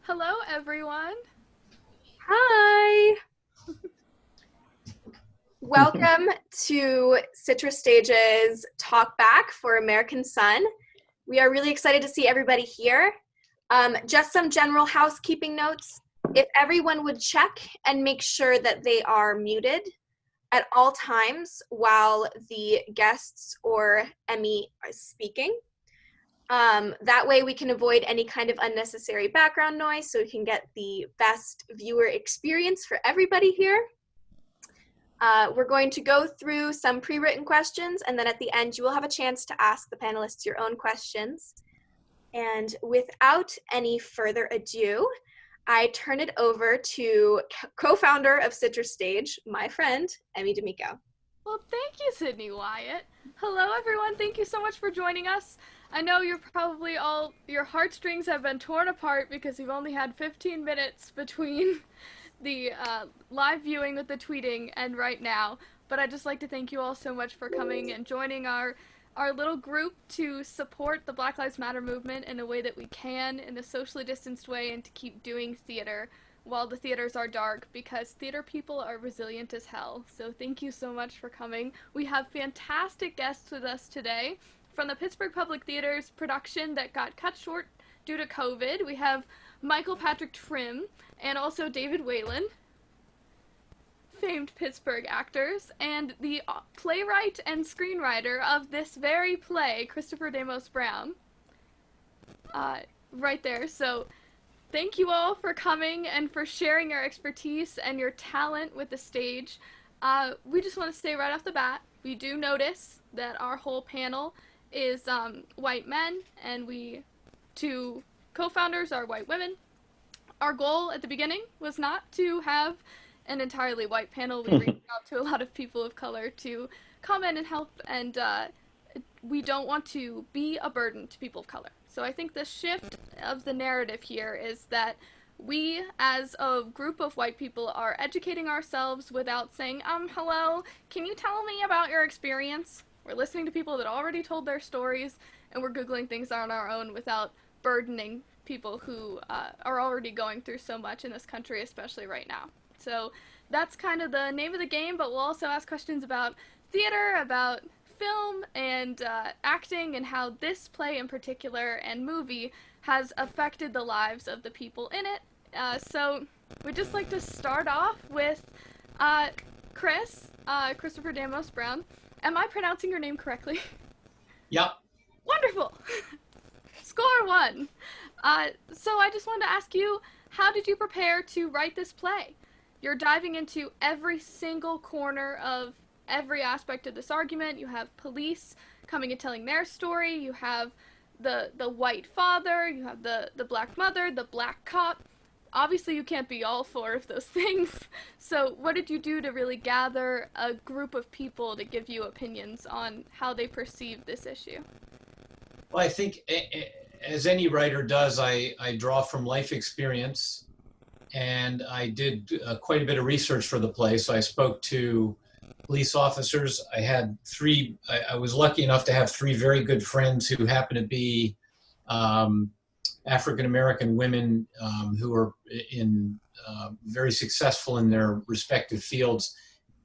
Hello, everyone. Hi. Welcome to Citrustage's Talkback for American Son. We are really excited to see everybody here. Just some general housekeeping notes. If everyone would check and make sure that they are muted at all times while the guests or Emmie is speaking. That way we can avoid any kind of unnecessary background noise so we can get the best viewer experience for everybody here. We're going to go through some pre-written questions, and then at the end you will have a chance to ask the panelists your own questions. And without any further ado, I turn it over to co-founder of Citrustage, my friend, Emmie D'Amico. Well, thank you, Sydney Wyatt. Hello, everyone. Thank you so much for joining us. I know you're probably your heartstrings have been torn apart because you've only had 15 minutes between the live viewing with the tweeting and right now. But I'd just like to thank you all so much for coming and joining our little group to support the Black Lives Matter movement in a way that we can, in a socially distanced way, and to keep doing theater while the theaters are dark, because theater people are resilient as hell. So thank you so much for coming. We have fantastic guests with us today from the Pittsburgh Public Theater's production that got cut short due to COVID. We have Michael Patrick Trimm and also David Whelan, famed Pittsburgh actors, and the playwright and screenwriter of this very play, Christopher Damos Brown. Right there. So thank you all for coming and for sharing your expertise and your talent with the stage. We just want to say right off the bat, we do notice that our whole panel is white men, and we two co-founders are white women. Our goal at the beginning was not to have an entirely white panel. We reached out to a lot of people of color to comment and help, and we don't want to be a burden to people of color. So I think the shift of the narrative here is that we, as a group of white people, are educating ourselves without saying, hello, can you tell me about your experience? We're listening to people that already told their stories, and we're Googling things on our own without burdening people who are already going through so much in this country, especially right now. So that's kind of the name of the game, but we'll also ask questions about theater, about film, and acting, and how this play in particular and movie has affected the lives of the people in it. So we'd just like to start off with Christopher Damos Brown. Am I pronouncing your name correctly? Yep. Wonderful! Score one! So I just wanted to ask you, how did you prepare to write this play? You're diving into every single corner of every aspect of this argument. You have police coming and telling their story. You have the white father. You have the black mother, the black cop. Obviously, you can't be all four of those things. So what did you do to really gather a group of people to give you opinions on how they perceive this issue? Well, I think as any writer does, I draw from life experience, and I did quite a bit of research for the play. So I spoke to police officers. I was lucky enough to have three very good friends who happen to be African-American women who are very successful in their respective fields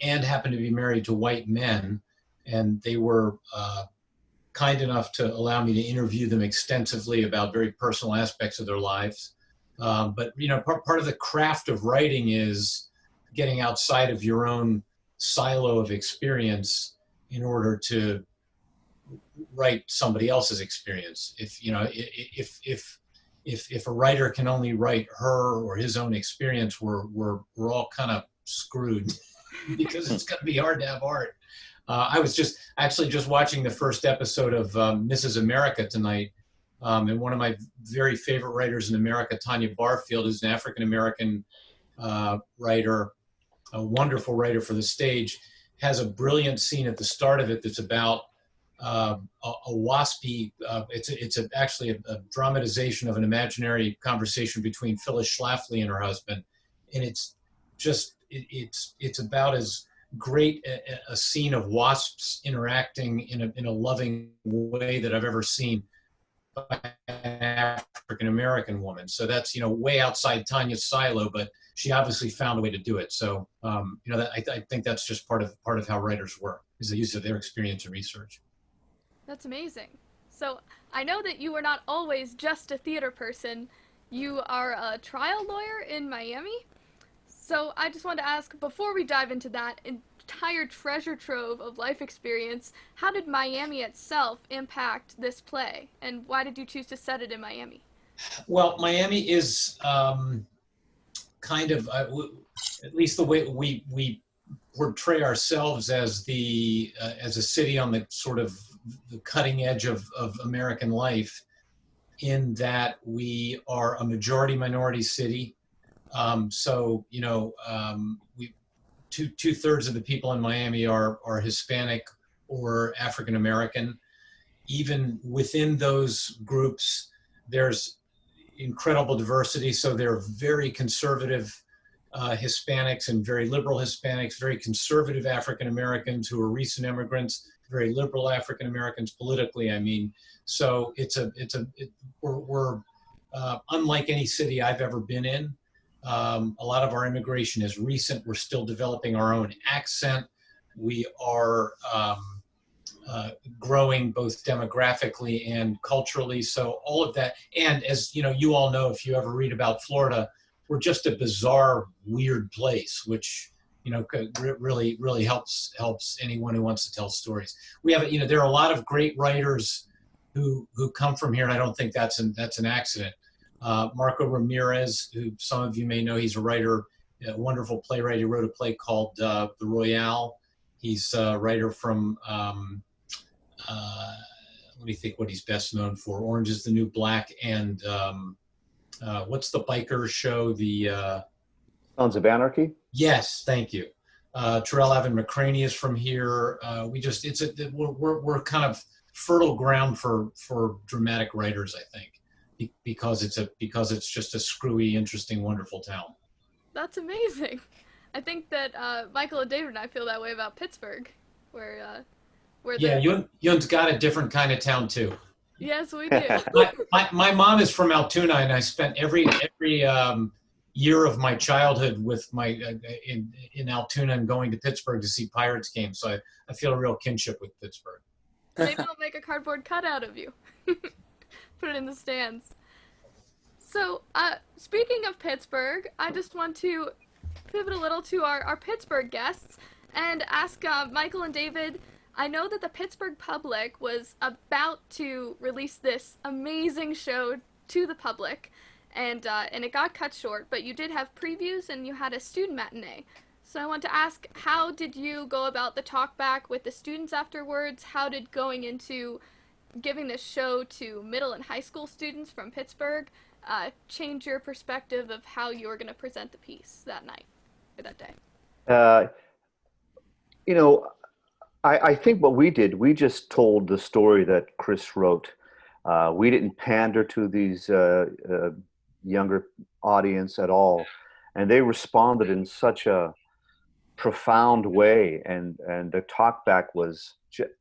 and happen to be married to white men. And they were kind enough to allow me to interview them extensively about very personal aspects of their lives. But part of the craft of writing is getting outside of your own silo of experience in order to write somebody else's experience. If a writer can only write her or his own experience, we're all kind of screwed because it's going to be hard to have art. I was just watching the first episode of Mrs. America tonight, and one of my very favorite writers in America, Tanya Barfield, is an African-American writer, a wonderful writer for the stage, has a brilliant scene at the start of it that's about a waspy, it's actually a dramatization of an imaginary conversation between Phyllis Schlafly and her husband. And it's about as great a scene of wasps interacting in a loving way that I've ever seen by an African American woman. So that's, you know, way outside Tanya's silo, but she obviously found a way to do it. So, you know, that, I think that's just part of how writers work, is the use of their experience and research. That's amazing. So I know that you are not always just a theater person. You are a trial lawyer in Miami. So I just wanted to ask, before we dive into that entire treasure trove of life experience, how did Miami itself impact this play? And why did you choose to set it in Miami? Well, Miami is kind of, at least the way we portray ourselves as as a city on the sort of the cutting edge of American life, in that we are a majority minority city. So, you know, we two-thirds of the people in Miami are Hispanic or African American. Even within those groups, there's incredible diversity. So there are very conservative Hispanics and very liberal Hispanics, very conservative African Americans who are recent immigrants, very liberal African Americans politically, I mean. So we're unlike any city I've ever been in. A lot of our immigration is recent. We're still developing our own accent. We are growing both demographically and culturally. So all of that, and as you know, you all know, if you ever read about Florida, we're just a bizarre, weird place, which, you know, really helps anyone who wants to tell stories. We have, you know, there are a lot of great writers who come from here, and I don't think that's an accident. Marco Ramirez, who some of you may know, he's a writer, a wonderful playwright. He wrote a play called The Royale. He's a writer from, let me think what he's best known for. Orange is the New Black, and what's the biker show? The Sons of Anarchy? Yes, thank you. Terrell Avon McCraney is from here. We're kind of fertile ground for dramatic writers, I think, because it's just a screwy, interesting, wonderful town. That's amazing. I think that Michael and David and I feel that way about Pittsburgh, where yeah, Yun's got a different kind of town too. Yes, we do. my mom is from Altoona, and I spent every year of my childhood with my in Altoona and going to Pittsburgh to see Pirates games. So I feel a real kinship with Pittsburgh. Maybe I'll make a cardboard cutout of you. Put it in the stands. So, speaking of Pittsburgh, I just want to pivot a little to our Pittsburgh guests and ask Michael and David, I know that the Pittsburgh Public was about to release this amazing show to the public, and it got cut short, but you did have previews and you had a student matinee. So I want to ask, how did you go about the talkback with the students afterwards? How did going into giving this show to middle and high school students from Pittsburgh change your perspective of how you were going to present the piece that night or that day? You know, I think what we did, we just told the story that Chris wrote. We didn't pander to these younger audience at all, and they responded in such a profound way, and the talkback was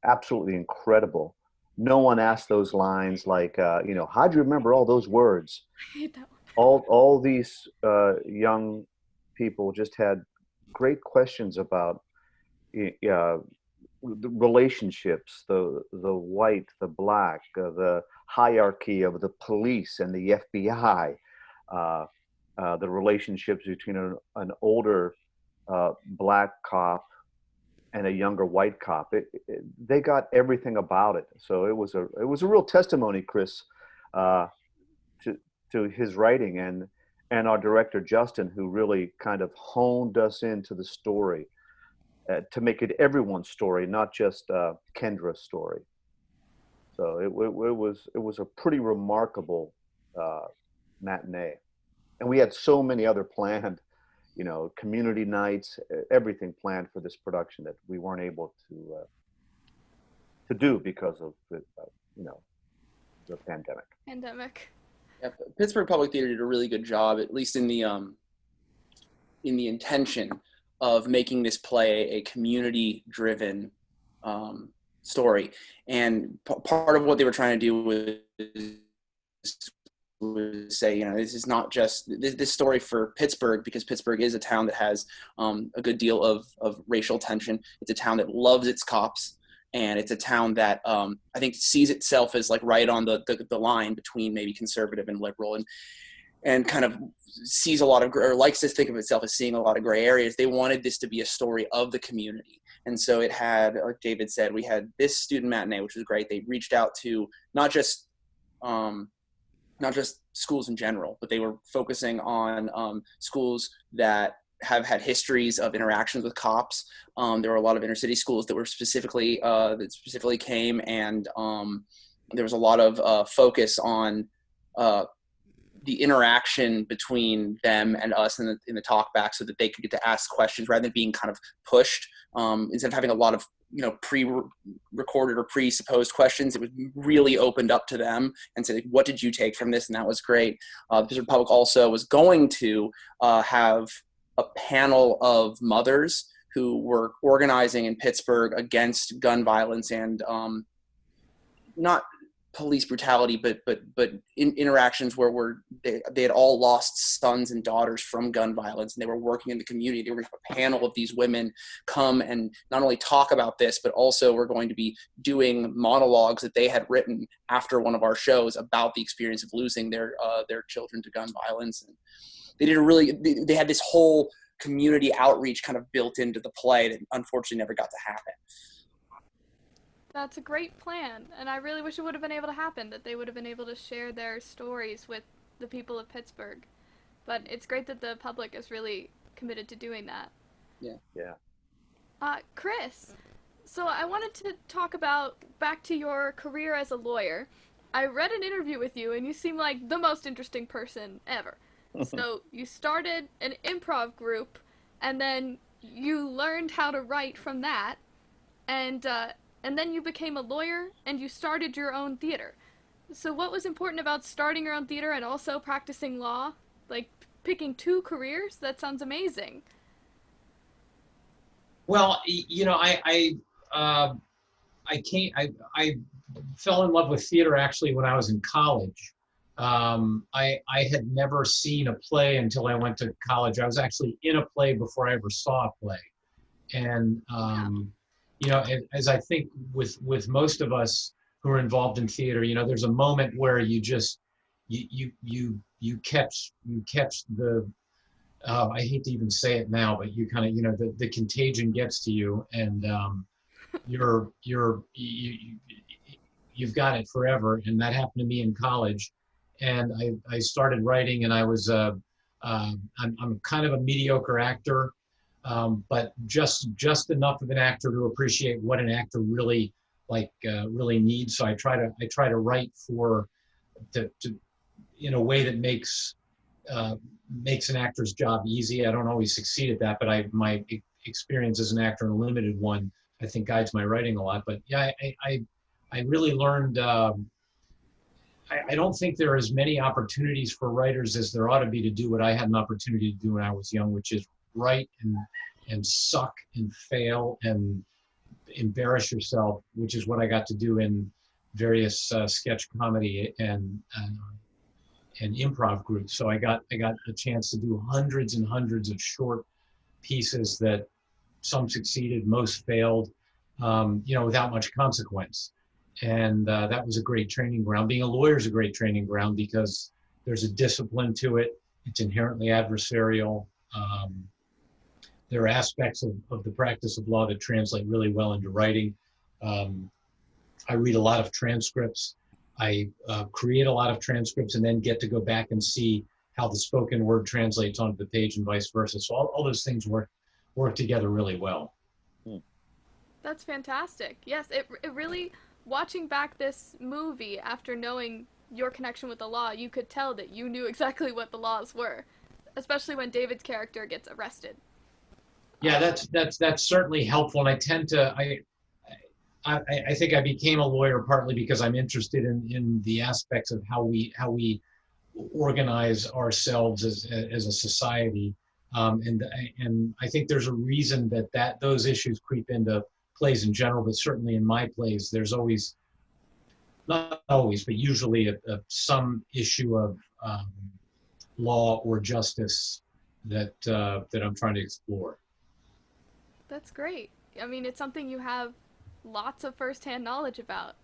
absolutely incredible. No one asked those lines like, you know, how'd you remember all those words? I hate that one. All these young people just had great questions about the relationships, the white, the black, the hierarchy of the police and the FBI, the relationships between an older black cop and a younger white cop. They got everything about it. So it was a real testimony, Chris, to his writing, and our director Justin, who really kind of honed us into the story to make it everyone's story, not just Kendra's story. So it was a pretty remarkable matinee, and we had so many other planned, you know, community nights, everything planned for this production that we weren't able to do because of the, you know, the pandemic. Yeah, Pittsburgh Public Theater did a really good job, at least in the intention of making this play a community-driven story. And part of what they were trying to do was would say, this is not just this story for Pittsburgh, because Pittsburgh is a town that has a good deal of racial tension. It's a town that loves its cops, and it's a town that I think sees itself as like right on the line between maybe conservative and liberal, and kind of sees a lot of, or likes to think of itself as seeing a lot of gray areas. They wanted this to be a story of the community. And so it had, like David said, we had this student matinee, which was great. They reached out to not just schools in general, but they were focusing on schools that have had histories of interactions with cops. There were a lot of inner city schools that were specifically came, and there was a lot of focus on the interaction between them and us in the talkback, so that they could get to ask questions rather than being kind of pushed. Instead of having a lot of pre-recorded or presupposed questions, it was really opened up to them and said, what did you take from this? And that was great. The Pittsburgh Public also was going to have a panel of mothers who were organizing in Pittsburgh against gun violence and not police brutality, but interactions where they had all lost sons and daughters from gun violence, and they were working in the community. They were going to have a panel of these women come and not only talk about this, but also we're going to be doing monologues that they had written after one of our shows about the experience of losing their children to gun violence. And they did they had this whole community outreach kind of built into the play that unfortunately never got to happen. That's a great plan, and I really wish it would have been able to happen, that they would have been able to share their stories with the people of Pittsburgh. But it's great that the public is really committed to doing that. Yeah. Chris, so I wanted to talk about back to your career as a lawyer. I read an interview with you, and you seem like the most interesting person ever. So you started an improv group, and then you learned how to write from that, and then you became a lawyer, and you started your own theater. So what was important about starting your own theater and also practicing law? Like, picking two careers? That sounds amazing. Well, I fell in love with theater actually when I was in college. I had never seen a play until I went to college. I was actually in a play before I ever saw a play. And, as I think with most of us who are involved in theater, there's a moment where you just, you catch the, I hate to even say it now, but you kind of, the contagion gets to you, and you've got it forever. And that happened to me in college. And I started writing, and I was, I'm kind of a mediocre actor, but just enough of an actor to appreciate what an actor really really needs. So I try to write in a way that makes an actor's job easy. I don't always succeed at that, but my experience as an actor, and a limited one, I think guides my writing a lot. But yeah, I really learned. I don't think there are as many opportunities for writers as there ought to be to do what I had an opportunity to do when I was young, which is write and suck and fail and embarrass yourself, which is what I got to do in various sketch comedy and improv groups. So I got a chance to do hundreds and hundreds of short pieces that some succeeded, most failed, without much consequence. And that was a great training ground. Being a lawyer is a great training ground because there's a discipline to it. It's inherently adversarial. There are aspects of the practice of law that translate really well into writing. I read a lot of transcripts. I create a lot of transcripts and then get to go back and see how the spoken word translates onto the page and vice versa. So all those things work together really well. That's fantastic. Yes, it really... Watching back this movie after knowing your connection with the law, you could tell that you knew exactly what the laws were, especially when David's character gets arrested. Yeah, that's certainly helpful, and I tend to I think I became a lawyer partly because I'm interested in the aspects of how we organize ourselves as a society, and I think there's a reason that those issues creep into plays in general, but certainly in my plays, there's always, not always, but usually some issue of law or justice that I'm trying to explore. That's great. I mean, it's something you have lots of firsthand knowledge about.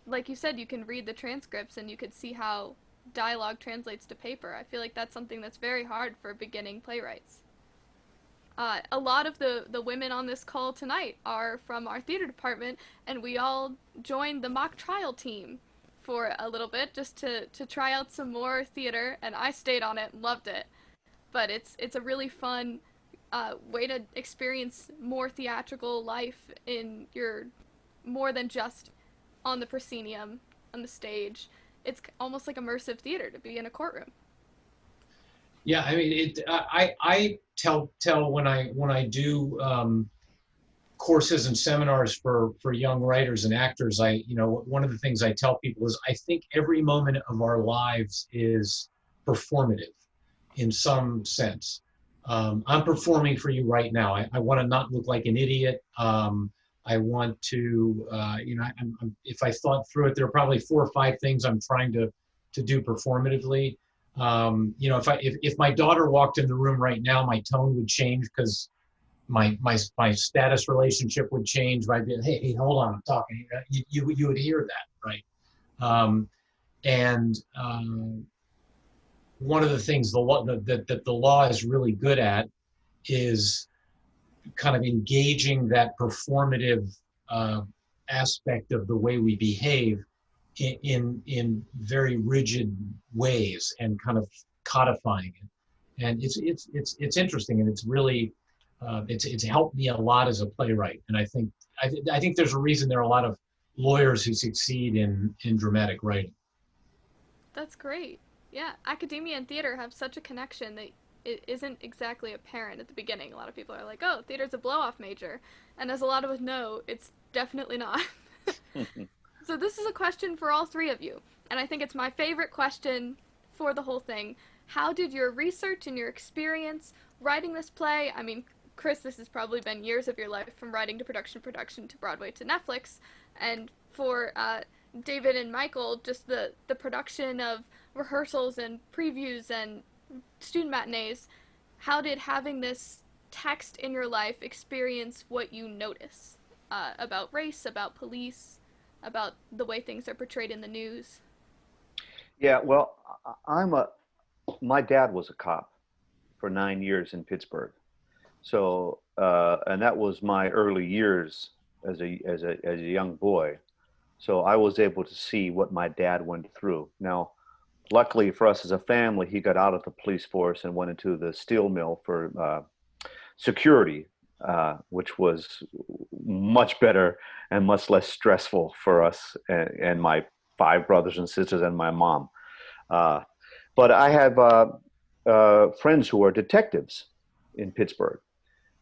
Like you said, you can read the transcripts and you could see how dialogue translates to paper. I feel like that's something that's very hard for beginning playwrights. A lot of the women on this call tonight are from our theater department, and we all joined the mock trial team for a little bit just to try out some more theater, and I stayed on it and loved it. But it's a really fun way to experience more theatrical life in your more than just on the proscenium, on the stage. It's almost like immersive theater to be in a courtroom. Yeah, I mean, I tell when I do courses and seminars for young writers and actors, one of the things I tell people is I think every moment of our lives is performative in some sense. I'm performing for you right now. I want to not look like an idiot. I want to, if I thought through it, there are probably 4 or 5 things I'm trying to do performatively. If my daughter walked in the room right now, my tone would change because my status relationship would change. I'd be, hey, hold on, I'm talking. You would hear that, right? One of the things that the law is really good at is kind of engaging that performative aspect of the way we behave in very rigid ways and kind of codifying it. And it's interesting, and it's really it's helped me a lot as a playwright. And I think there's a reason there are a lot of lawyers who succeed in dramatic writing. That's great. Yeah, academia and theater have such a connection that it isn't exactly apparent at the beginning. A lot of people are like, oh, theater's a blow-off major. And as a lot of us know, it's definitely not. So this is a question for all 3 of you, and I think it's my favorite question for the whole thing. How did your research and your experience writing this play, I mean, Chris, this has probably been years of your life from writing to production to Broadway to Netflix, and for David and Michael, just the production of rehearsals and previews and student matinees, how did having this text in your life experience what you notice about race, about police, about the way things are portrayed in the news? Yeah, well, my dad was a cop for 9 years in Pittsburgh. So, and that was my early years as a young boy. So I was able to see what my dad went through. Now, luckily for us as a family, he got out of the police force and went into the steel mill for security, which was much better and much less stressful for us and my 5 brothers and sisters and my mom. But I have friends who are detectives in Pittsburgh.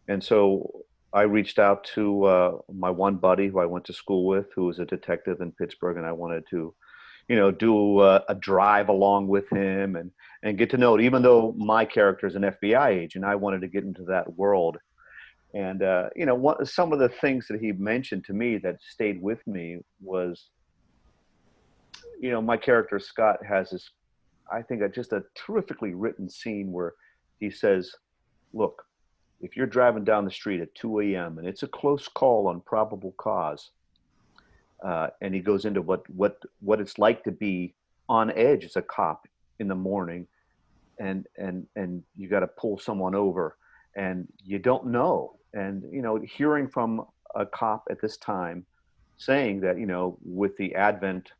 And so I reached out to my one buddy who I went to school with, who was a detective in Pittsburgh, and I wanted to, do a drive along with him and get to know it. Even though my character is an FBI agent, I wanted to get into that world. And, some of the things that he mentioned to me that stayed with me was, my character, Scott, has this, I think, just a terrifically written scene where he says, look, if you're driving down the street at 2 a.m. and it's a close call on probable cause, and he goes into what it's like to be on edge as a cop in the morning, and you got to pull someone over, and you don't know. And, hearing from a cop at this time saying that, with the advent,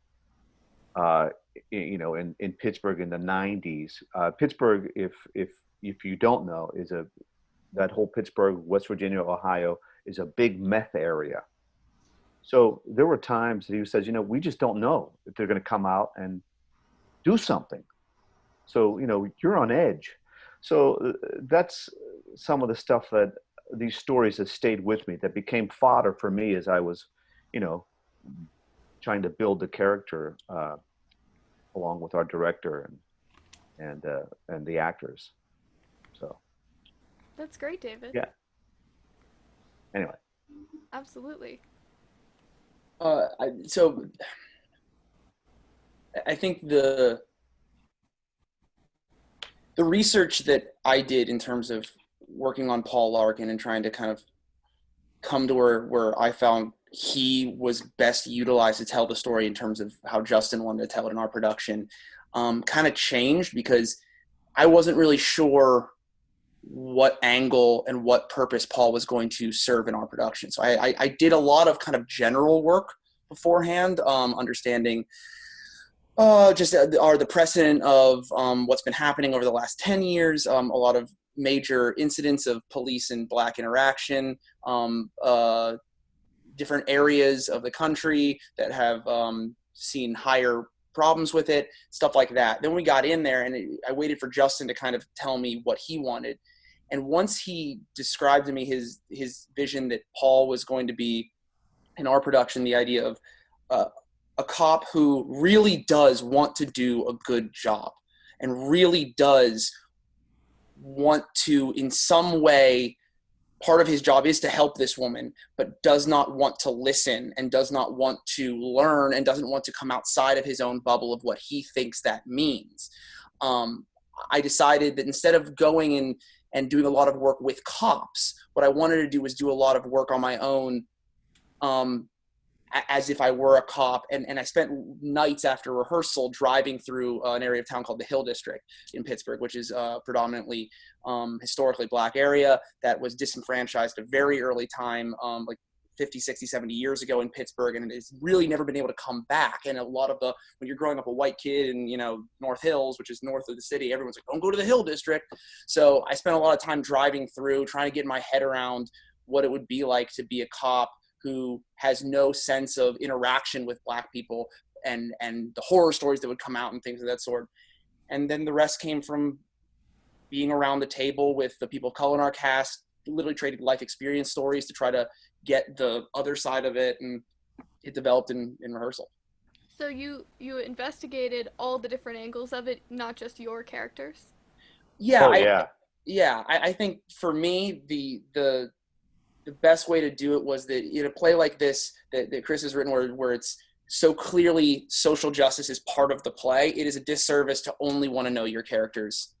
in Pittsburgh in the 90s, Pittsburgh, if you don't know, that whole Pittsburgh, West Virginia, Ohio is a big meth area. So there were times that he says, we just don't know if they're going to come out and do something. So, you're on edge. So that's some of the stuff that these stories that stayed with me, that became fodder for me as I was, trying to build the character along with our director and the actors. So. That's great, David. Yeah. Anyway. Absolutely. So I think the the research that I did in terms of working on Paul Larkin and trying to kind of come to where I found he was best utilized to tell the story in terms of how Justin wanted to tell it in our production, kind of changed because I wasn't really sure what angle and what purpose Paul was going to serve in our production. So I did a lot of kind of general work beforehand, understanding just the precedent of what's been happening over the last 10 years, a lot of major incidents of police and Black interaction, different areas of the country that have seen higher problems with it, stuff like that. Then we got in there and I waited for Justin to kind of tell me what he wanted. And once he described to me his vision that Paul was going to be in our production, the idea of a cop who really does want to do a good job and really does want to, in some way, part of his job is to help this woman, but does not want to listen and does not want to learn and doesn't want to come outside of his own bubble of what he thinks that means. I decided that instead of going in and doing a lot of work with cops, what I wanted to do was do a lot of work on my own, as if I were a cop. And I spent nights after rehearsal driving through an area of town called the Hill District in Pittsburgh, which is predominantly historically Black area that was disenfranchised at a very early time, like 50, 60, 70 years ago in Pittsburgh, and it's really never been able to come back. And a lot of when you're growing up a white kid in, North Hills, which is north of the city, everyone's like, don't go to the Hill District. So I spent a lot of time driving through, trying to get my head around what it would be like to be a cop who has no sense of interaction with Black people and the horror stories that would come out and things of that sort. And then the rest came from being around the table with the people of color in our cast, literally trading life experience stories to try to get the other side of it, and it developed in rehearsal. So you investigated all the different angles of it, not just your characters? Yeah. I think for me, the best way to do it was that in a play like this that Chris has written where it's so clearly social justice is part of the play, it is a disservice to only want to know your character's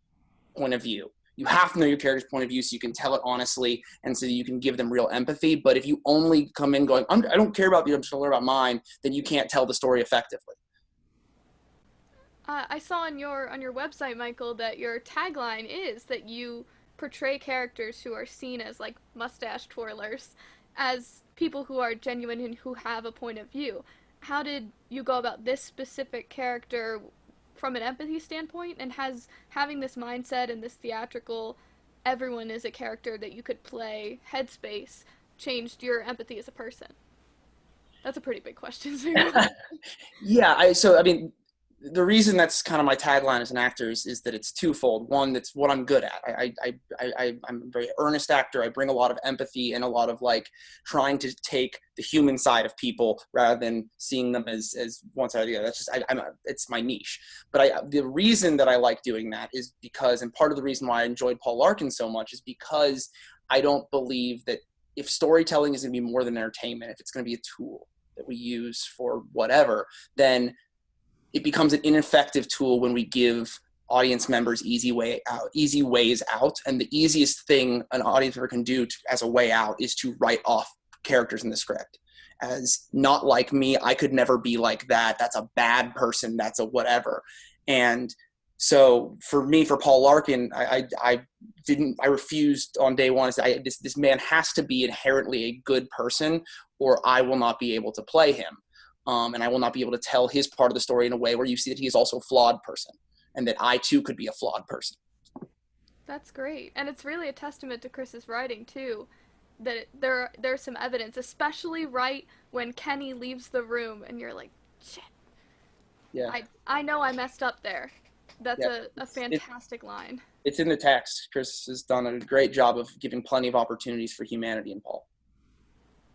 point of view. You have to know your character's point of view so you can tell it honestly and so you can give them real empathy. But if you only come in going, I don't care about you, I'm just going to learn about mine, then you can't tell the story effectively. I saw on your website, Michael, that your tagline is that you portray characters who are seen as like mustache twirlers as people who are genuine and who have a point of view. How did you go about this specific character from an empathy standpoint, and has having this mindset and this theatrical everyone is a character that you could play headspace changed your empathy as a person? That's a pretty big question. Yeah, the reason that's kind of my tagline as an actor is that it's twofold. One, that's what I'm good at. I'm a very earnest actor. I bring a lot of empathy and a lot of like trying to take the human side of people rather than seeing them as one side or the other. That's just it's my niche. But the reason that I like doing that is because, and part of the reason why I enjoyed Paul Larkin so much is because I don't believe that if storytelling is going to be more than entertainment, if it's going to be a tool that we use for whatever, then it becomes an ineffective tool when we give audience members easy ways out. And the easiest thing an audience member can do as a way out is to write off characters in the script as not like me. I could never be like that. That's a bad person. That's a whatever. And so for me, for Paul Larkin, I refused on day one. This man has to be inherently a good person or I will not be able to play him. And I will not be able to tell his part of the story in a way where you see that he is also a flawed person and that I too could be a flawed person. That's great. And it's really a testament to Chris's writing too, that there's some evidence, especially right when Kenny leaves the room and you're like, shit. Yeah. I know I messed up there. That's a fantastic line. It's in the text. Chris has done a great job of giving plenty of opportunities for humanity in Paul.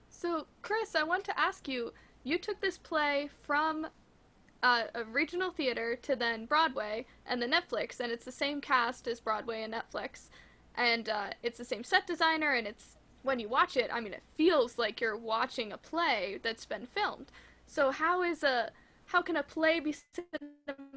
So, Chris, I want to ask you, you took this play from a regional theater to then Broadway and then Netflix, and it's the same cast as Broadway and Netflix, and it's the same set designer, and it's, when you watch it, I mean, it feels like you're watching a play that's been filmed. So how can a play be cinematic,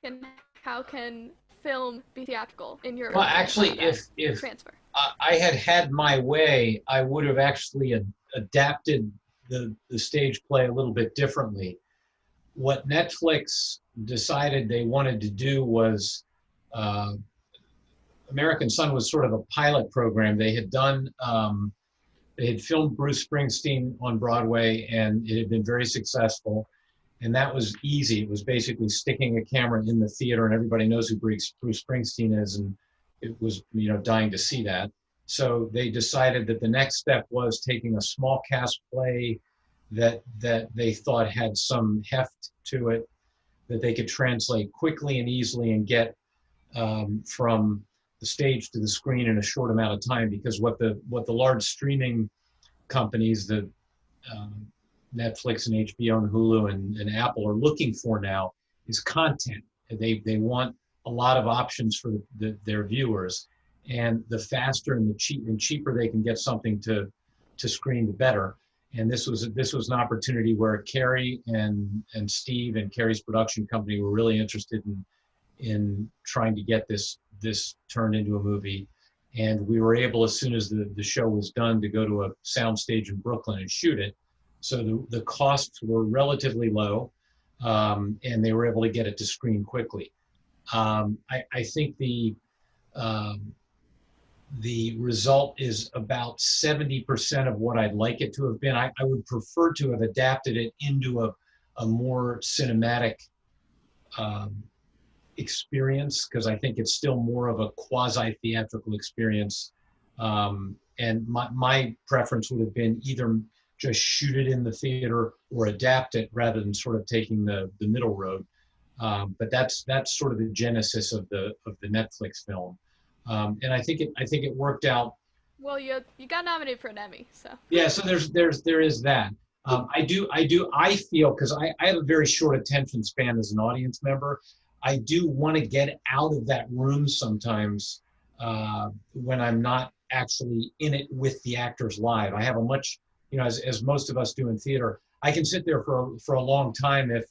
and how can film be theatrical in your Well, opinion? actually, How does that if transfer? I had had my way, I would have actually adapted the stage play a little bit differently. What Netflix decided they wanted to do was, American Son was sort of a pilot program. They had done, they had filmed Bruce Springsteen on Broadway, and it had been very successful. And that was easy. It was basically sticking a camera in the theater, and everybody knows who Bruce Springsteen is, and it was, you know, dying to see that. So they decided that the next step was taking a small cast play that they thought had some heft to it, that they could translate quickly and easily and get from the stage to the screen in a short amount of time. Because what the large streaming companies, the Netflix and HBO and Hulu and Apple are looking for now is content. They want a lot of options for their viewers, and the faster and the cheaper they can get something to screen, the better. And this was an opportunity where Carrie and Steve and Carrie's production company were really interested in trying to get this turned into a movie. And we were able, as soon as the show was done, to go to a soundstage in Brooklyn and shoot it. So the costs were relatively low, and they were able to get it to screen quickly. I think the result is about 70% of what I'd like it to have been. I would prefer to have adapted it into a more cinematic experience, because I think it's still more of a quasi-theatrical experience. And my preference would have been either just shoot it in the theater or adapt it, rather than sort of taking the middle road. But that's sort of the genesis of the Netflix film. And I think it worked out. Well, you got nominated for an Emmy, so. Yeah, so there is that. I feel, because I have a very short attention span as an audience member, I do want to get out of that room sometimes when I'm not actually in it with the actors live. I have a much, you know, as most of us do in theater, I can sit there for a long time if,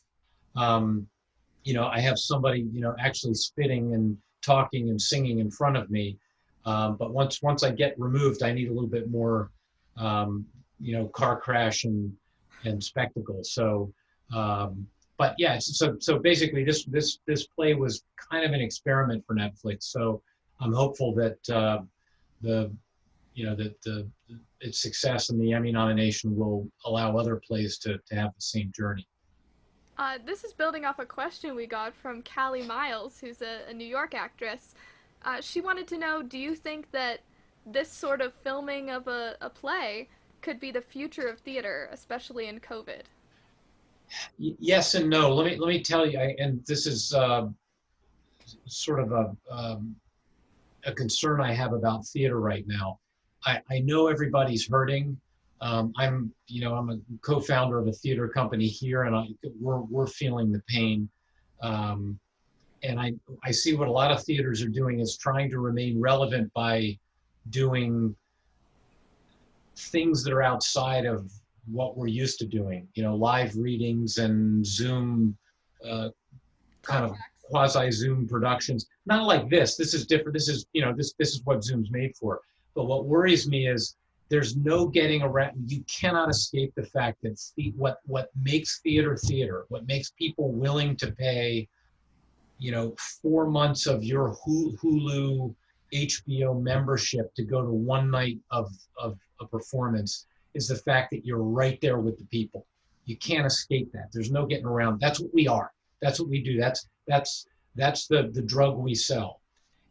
you know, I have somebody, you know, actually spitting and talking and singing in front of me. But once I get removed, I need a little bit more, you know, car crash and spectacle. So, but yeah, so basically this play was kind of an experiment for Netflix. So I'm hopeful that its success and the Emmy nomination will allow other plays to have the same journey. This is building off a question we got from Callie Miles, who's a New York actress. She wanted to know, do you think that this sort of filming of a play could be the future of theater, especially in COVID? Yes and no. Let me tell you, and this is sort of a concern I have about theater right now. I know everybody's hurting. I'm a co-founder of a theater company here, and we're feeling the pain. And I see what a lot of theaters are doing is trying to remain relevant by doing things that are outside of what we're used to doing, you know, live readings and Zoom, kind of quasi-Zoom productions. Not like this. This is different. This is, you know, this is what Zoom's made for. But what worries me is there's no getting around. You cannot escape the fact that what makes theater, what makes people willing to pay, you know, 4 months of your Hulu, HBO membership to go to one night of a performance, is the fact that you're right there with the people. You can't escape that. There's no getting around. That's what we are. That's what we do. That's the drug we sell.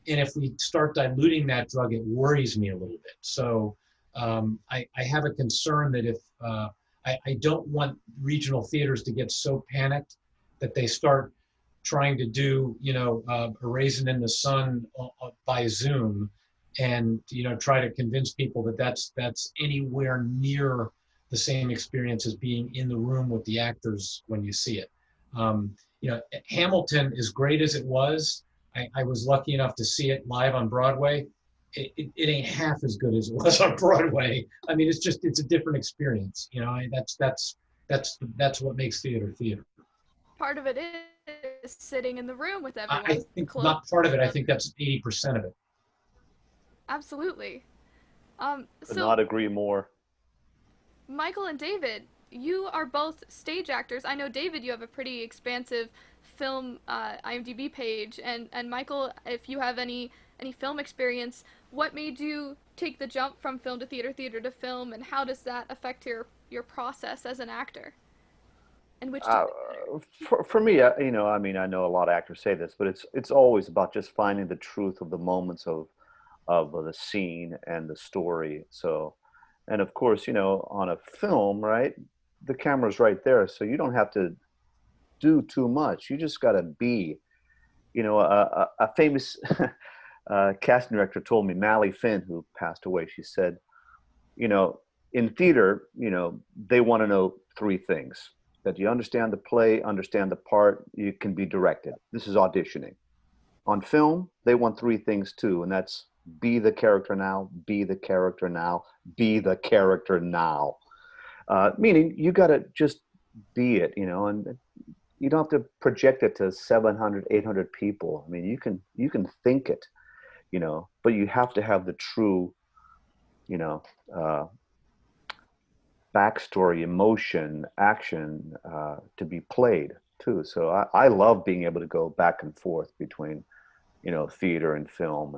And if we start diluting that drug, it worries me a little bit. So I have a concern that if I don't want regional theaters to get so panicked that they start trying to do, you know, a Raisin in the Sun by Zoom, and, you know, try to convince people that that's anywhere near the same experience as being in the room with the actors when you see it. You know, Hamilton, as great as it was, I was lucky enough to see it live on Broadway. It ain't half as good as it was on Broadway. I mean, it's a different experience. You know, that's what makes theater. Part of it is sitting in the room with I everyone. think not part of it. I think that's 80% of it. Absolutely. Could So not agree more. Michael and David, you are both stage actors. I know, David, you have a pretty expansive film IMDb page, and Michael, if you have any film experience, what made you take the jump from film to theater, theater to film, and how does that affect your process as an actor? And which do you think better? For me, you know, I mean, I know a lot of actors say this, but it's always about just finding the truth of the moments of the scene and the story. So, and of course, you know, on a film, right, the camera's right there, so you don't have to do too much. You just got to be. You know, a famous casting director told me, Mally Finn, who passed away. She said, you know, in theater, you know, they want to know three things: that you understand the play, understand the part, you can be directed. This is auditioning. On film, they want three things too, and that's be the character now, be the character now, be the character now. Meaning you got to just be it, you know, and you don't have to project it to 700, 800 people. I mean, you can think it, you know, but you have to have the true, you know, backstory, emotion, action to be played too. So I love being able to go back and forth between, you know, theater and film,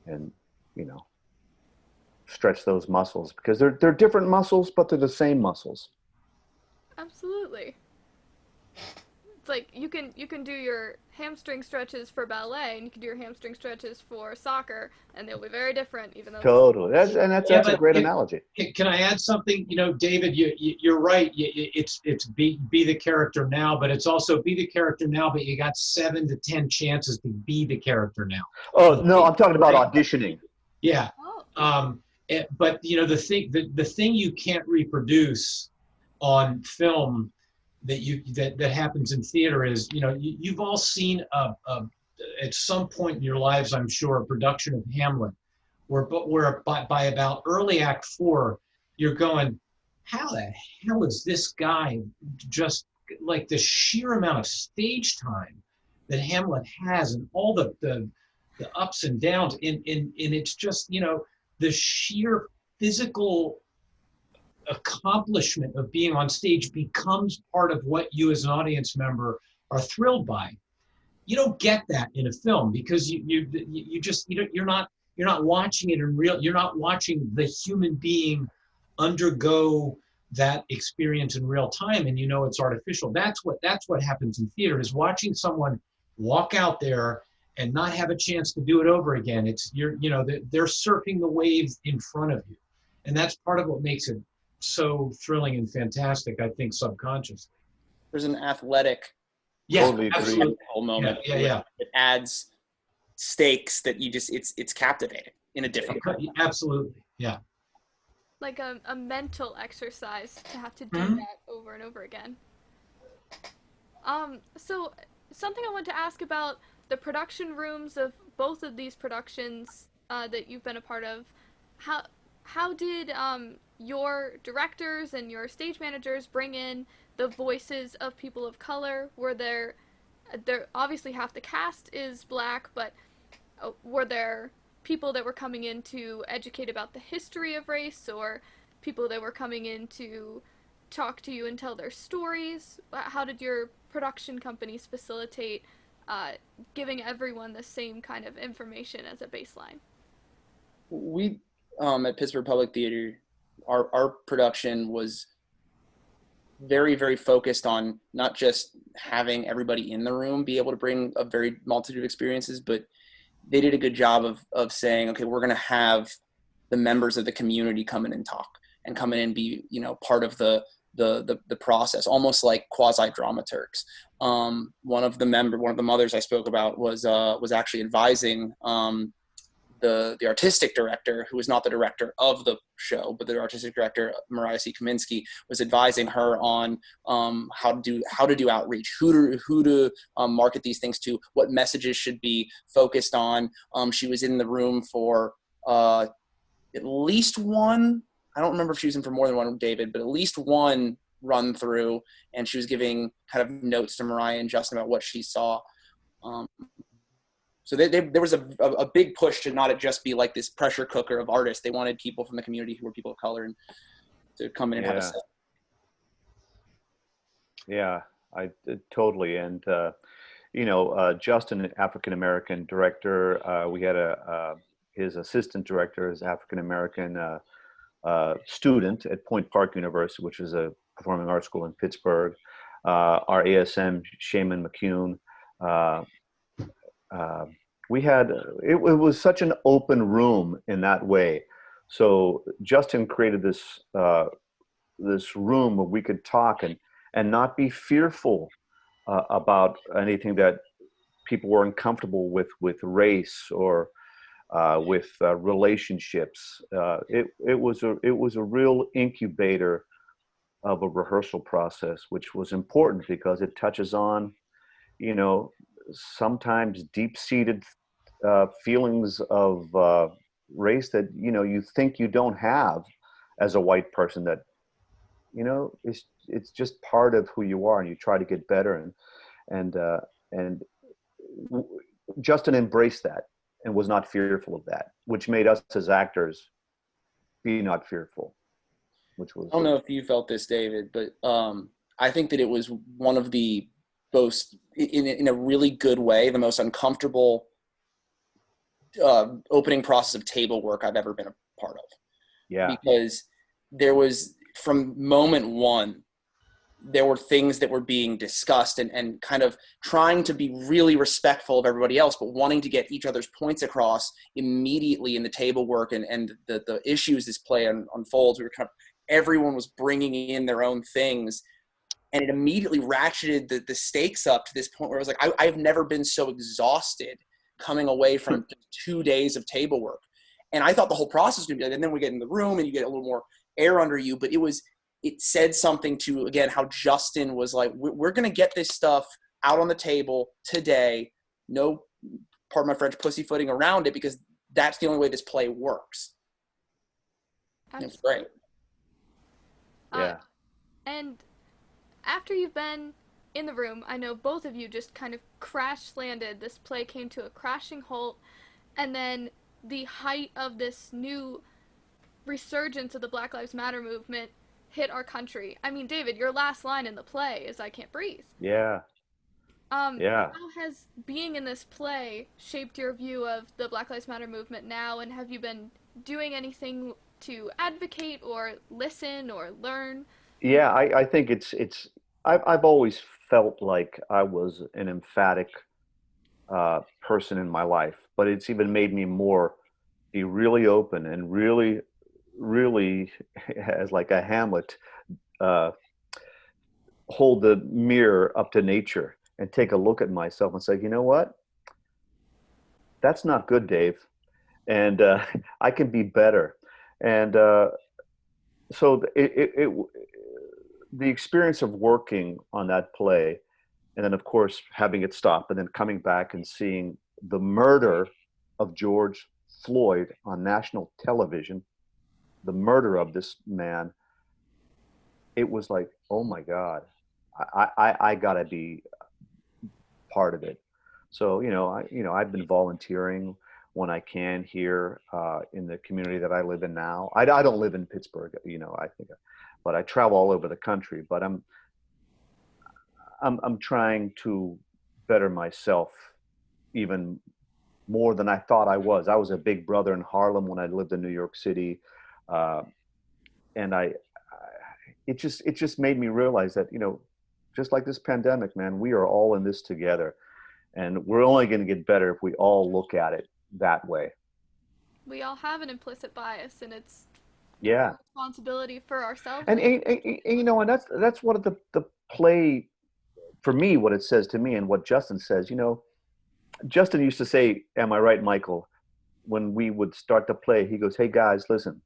and you know, stretch those muscles, because they're different muscles, but they're the same muscles. Absolutely. It's like you can do your hamstring stretches for ballet, and you can do your hamstring stretches for soccer, and they'll be very different, even though Totally. That's a great analogy. Can I add something? You know, David, you're right. It's be the character now, but it's also be the character now, but you got 7 to 10 chances to be the character now. Oh no, I'm talking about auditioning. Yeah. Oh. But you know, the thing you can't reproduce on film that happens in theater is, you know, you've all seen at some point in your lives, I'm sure, a production of Hamlet, where by about early act 4, you're going, how the hell is this guy, just like the sheer amount of stage time that Hamlet has, and all the ups and downs, and it's just, you know, the sheer physical accomplishment of being on stage becomes part of what you as an audience member are thrilled by. You don't get that in a film, because you're not watching it in real. You're not watching the human being undergo that experience in real time, and you know it's artificial. That's what happens in theater, is watching someone walk out there and not have a chance to do it over again. It's you know, they're surfing the waves in front of you, and that's part of what makes it so thrilling and fantastic, I think, subconsciously. There's an athletic, Totally agree. moment. Yeah. It adds stakes that you just, it's captivating in a different way. Absolutely, yeah. Like a mental exercise to have to do that over and over again. So something I want to ask about the production rooms of both of these productions that you've been a part of. How did your directors and your stage managers bring in the voices of people of color? Were there obviously half the cast is black, but were there people that were coming in to educate about the history of race, or people that were coming in to talk to you and tell their stories? How did your production companies facilitate giving everyone the same kind of information as a baseline? We at Pittsburgh Public Theater, our production was very, very focused on not just having everybody in the room be able to bring a very multitude of experiences, but they did a good job of saying, okay, we're going to have the members of the community come in and talk, and come in and be, you know, part of the process, almost like quasi dramaturgs. One of the mothers I spoke about was actually advising the artistic director, who was not the director of the show, but the artistic director, Mariah C. Kaminsky, was advising her on how to do outreach, who to market these things to, what messages should be focused on. She was in the room for at least one. I don't remember if she was in for more than one, David, but at least one run through, and she was giving kind of notes to Mariah and Justin about what she saw. So there was a big push to not just be like this pressure cooker of artists. They wanted people from the community who were people of color and to come in and have a say. Yeah, I totally. And, you know, Justin, an African-American director, we had his assistant director is African-American student at Point Park University, which is a performing arts school in Pittsburgh. Our ASM, Shaman McCune. We had, it was such an open room in that way. So Justin created this, this room where we could talk and not be fearful about anything that people were uncomfortable with race or with relationships. It was a real incubator of a rehearsal process, which was important because it touches on, you know, sometimes deep-seated feelings of race that, you know, you think you don't have as a white person, that, you know, it's just part of who you are, and you try to get better. And Justin embraced that and was not fearful of that, which made us as actors be not fearful, which was. I don't know if you felt this, David, but I think that it was one of the most, in a really good way, the most uncomfortable opening process of table work I've ever been a part of. Yeah. Because there was, from moment one, there were things that were being discussed and kind of trying to be really respectful of everybody else, but wanting to get each other's points across immediately in the table work and the issues this play unfolds. We were kind of, everyone was bringing in their own things, and it immediately ratcheted the stakes up to this point where I was like, I've never been so exhausted coming away from 2 days of table work. And I thought the whole process was going to be like, and then we get in the room and you get a little more air under you, but it said something to, again, how Justin was like, we're going to get this stuff out on the table today. No, pardon my French, pussyfooting around it, because that's the only way this play works. It's great. Yeah. And after you've been in the room, I know both of you just kind of crash landed. This play came to a crashing halt, and then the height of this new resurgence of the Black Lives Matter movement hit our country. I mean, David, your last line in the play is "I can't breathe." Yeah. Yeah. How has being in this play shaped your view of the Black Lives Matter movement now, and have you been doing anything to advocate or listen or learn? Yeah, I think I've always felt like I was an emphatic person in my life, but it's even made me be really open and really, as like a Hamlet, hold the mirror up to nature and take a look at myself and say, you know what? That's not good, Dave. And I can be better. And so the experience of working on that play, and then of course having it stop, and then coming back and seeing the murder of George Floyd on national television, the murder of this man, it was like, oh my God, I gotta be part of it. So, I've been volunteering when I can here in the community that I live in now. I don't live in Pittsburgh, I think, but I travel all over the country. But I'm trying to better myself even more than I thought I was. I was a big brother in Harlem when I lived in New York City, and it just made me realize that, just like this pandemic, man, we are all in this together, and we're only going to get better if we all look at it that way. We all have an implicit bias, and it's a responsibility for ourselves. And that's what the play, for me, what it says to me, and what Justin says. Justin used to say, "Am I right, Michael?" When we would start the play, he goes, "Hey guys, listen,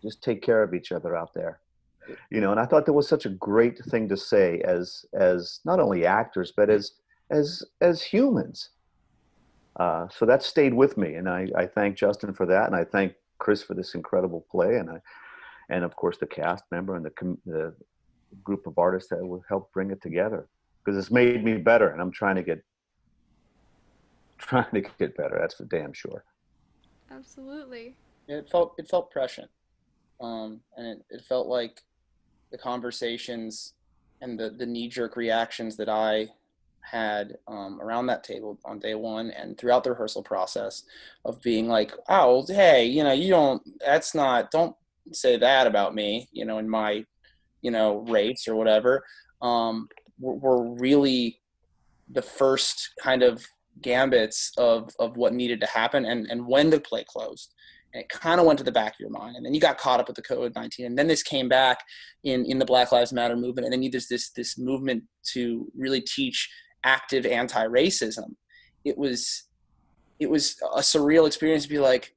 just take care of each other out there." And I thought that was such a great thing to say as not only actors, but as humans. So that stayed with me, and I thank Justin for that, and I thank Chris for this incredible play, and of course the cast member and the group of artists that will help bring it together, because it's made me better, and I'm trying to get better. That's for damn sure. Absolutely. It felt prescient, and it felt like the conversations and the knee-jerk reactions that I had around that table on day one and throughout the rehearsal process of being like, oh, hey, don't say that about me, in my, race or whatever, were really the first kind of gambits of what needed to happen and when the play closed. And it kind of went to the back of your mind. And then you got caught up with the COVID-19. And then this came back in the Black Lives Matter movement. And then there's this movement to really teach active anti-racism. It was a surreal experience to be like,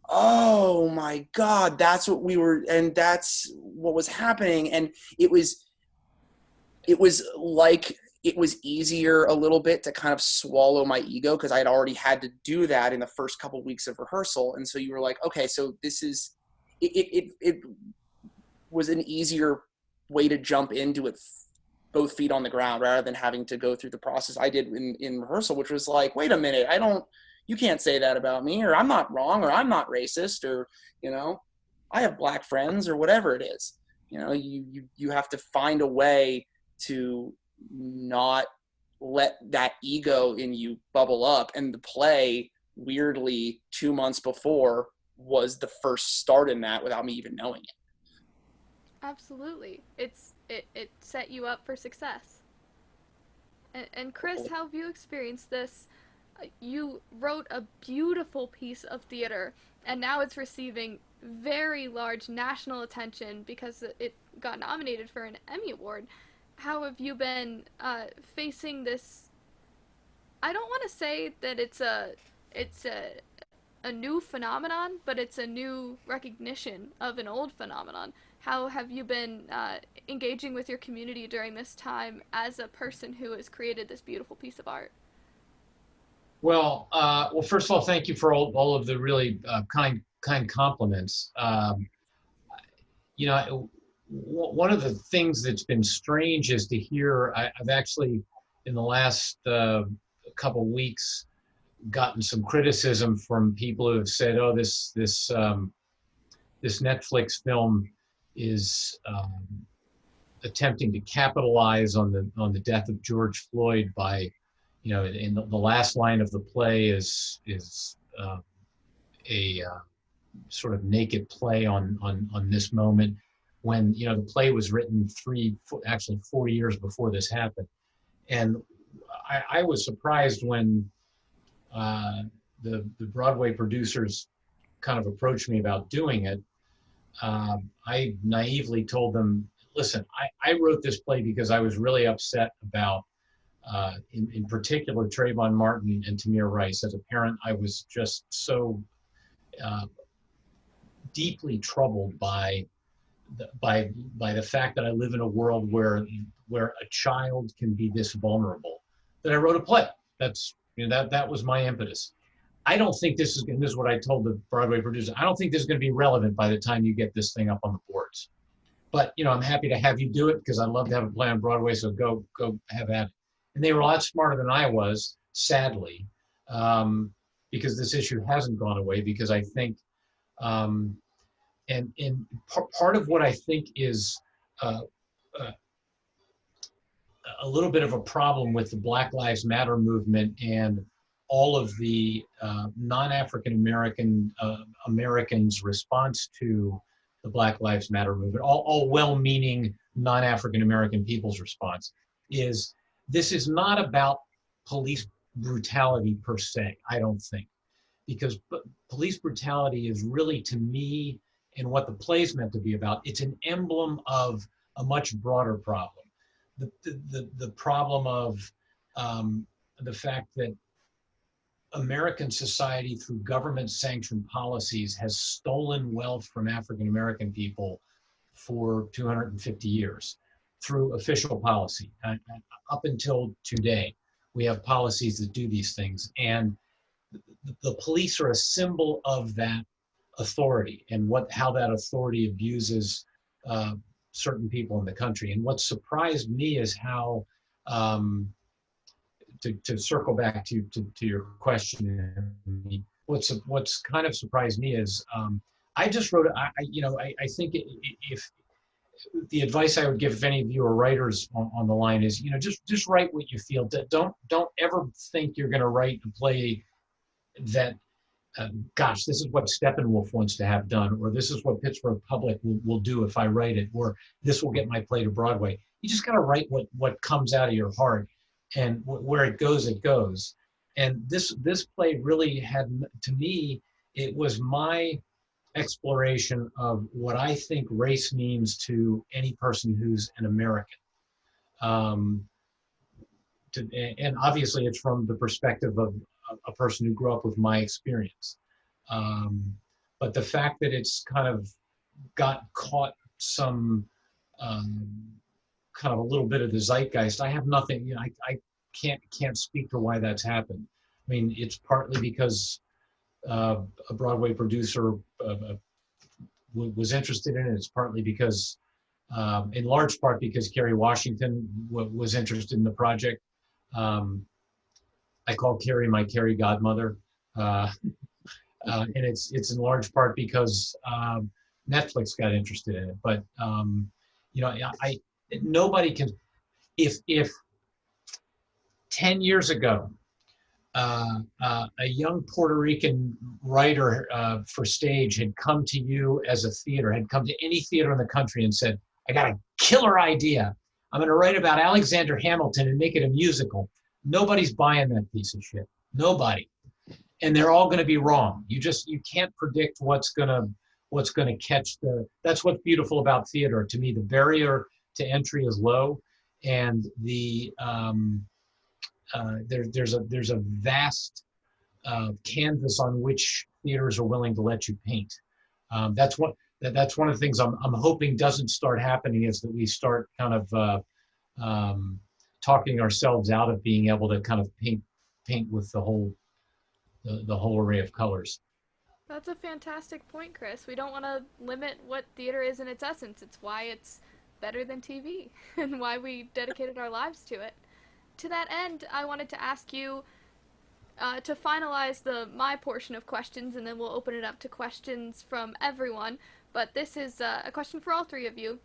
oh my God, that's what we were, and that's what was happening. And it was like, it was easier a little bit to kind of swallow my ego because I had already had to do that in the first couple of weeks of rehearsal. And so you were like, okay, so this is, it was an easier way to jump into it, both feet on the ground, rather than having to go through the process I did in rehearsal, which was like, wait a minute, you can't say that about me, or I'm not wrong, or I'm not racist, or, I have Black friends, or whatever it is. You have to find a way to not let that ego in you bubble up. And the play, weirdly, 2 months before was the first start in that without me even knowing it. Absolutely. It set you up for success. And Chris, how have you experienced this? You wrote a beautiful piece of theater, and now it's receiving very large national attention because it got nominated for an Emmy Award. How have you been facing this? I don't want to say that it's a new phenomenon, but it's a new recognition of an old phenomenon. How have you been engaging with your community during this time as a person who has created this beautiful piece of art? Well, first of all, thank you for all of the really kind compliments. One of the things that's been strange is to hear, I've actually, in the last couple weeks, gotten some criticism from people who have said, oh, this Netflix film is attempting to capitalize on the death of George Floyd by, in the last line of the play is a sort of naked play on this moment, when the play was written 4 years before this happened. And I was surprised when the Broadway producers kind of approached me about doing it. I naively told them, listen, I wrote this play because I was really upset about, in particular, Trayvon Martin and Tamir Rice. As a parent, I was just so deeply troubled by the fact that I live in a world where a child can be this vulnerable, that I wrote a play. That was my impetus. I don't think this is what I told the Broadway producer. I don't think this is going to be relevant by the time you get this thing up on the boards. But I'm happy to have you do it because I'd love to have a play on Broadway. So go have at it. And they were a lot smarter than I was, sadly, because this issue hasn't gone away. Because I think. And part of what I think is a little bit of a problem with the Black Lives Matter movement and all of the non-African Americans' response to the Black Lives Matter movement, all well-meaning non-African American people's response, is this is not about police brutality per se, I don't think. Because police brutality is really, to me, and what the play's meant to be about, it's an emblem of a much broader problem. The problem of the fact that American society, through government-sanctioned policies, has stolen wealth from African American people for 250 years through official policy. Up until today, we have policies that do these things. And the police are a symbol of that authority and how that authority abuses certain people in the country. And what surprised me is how, to circle back to your question, what's kind of surprised me is, I just wrote, I think if the advice I would give if any of you are writers on the line is, just write what you feel. Don't ever think you're going to write a play that, gosh, this is what Steppenwolf wants to have done, or this is what Pittsburgh Public will do if I write it, or this will get my play to Broadway. You just got to write what comes out of your heart, and where it goes, it goes. And this play really had, to me, it was my exploration of what I think race means to any person who's an American. And obviously it's from the perspective of a person who grew up with my experience. But the fact that it's kind of got caught some kind of a little bit of the zeitgeist, I have nothing, I can't speak to why that's happened. I mean, it's partly because a Broadway producer was interested in it. It's partly because, in large part because Kerry Washington was interested in the project. I call Kerry my Kerry godmother. And it's in large part because Netflix got interested in it. But, nobody can, if 10 years ago, a young Puerto Rican writer for stage had come to you as a theater, had come to any theater in the country and said, I got a killer idea. I'm going to write about Alexander Hamilton and make it a musical. Nobody's buying that piece of shit. Nobody. And they're all going to be wrong. You can't predict what's going to catch that's what's beautiful about theater. To me, the barrier to entry is low, and there's a vast canvas on which theaters are willing to let you paint. That's one of the things I'm hoping doesn't start happening, is that we start kind of talking ourselves out of being able to kind of paint with the whole array of colors. That's a fantastic point, Chris. We don't want to limit what theater is in its essence. It's why it's better than TV and why we dedicated our lives to it. To that end, I wanted to ask you to finalize my portion of questions, and then we'll open it up to questions from everyone. But this is a question for all three of you.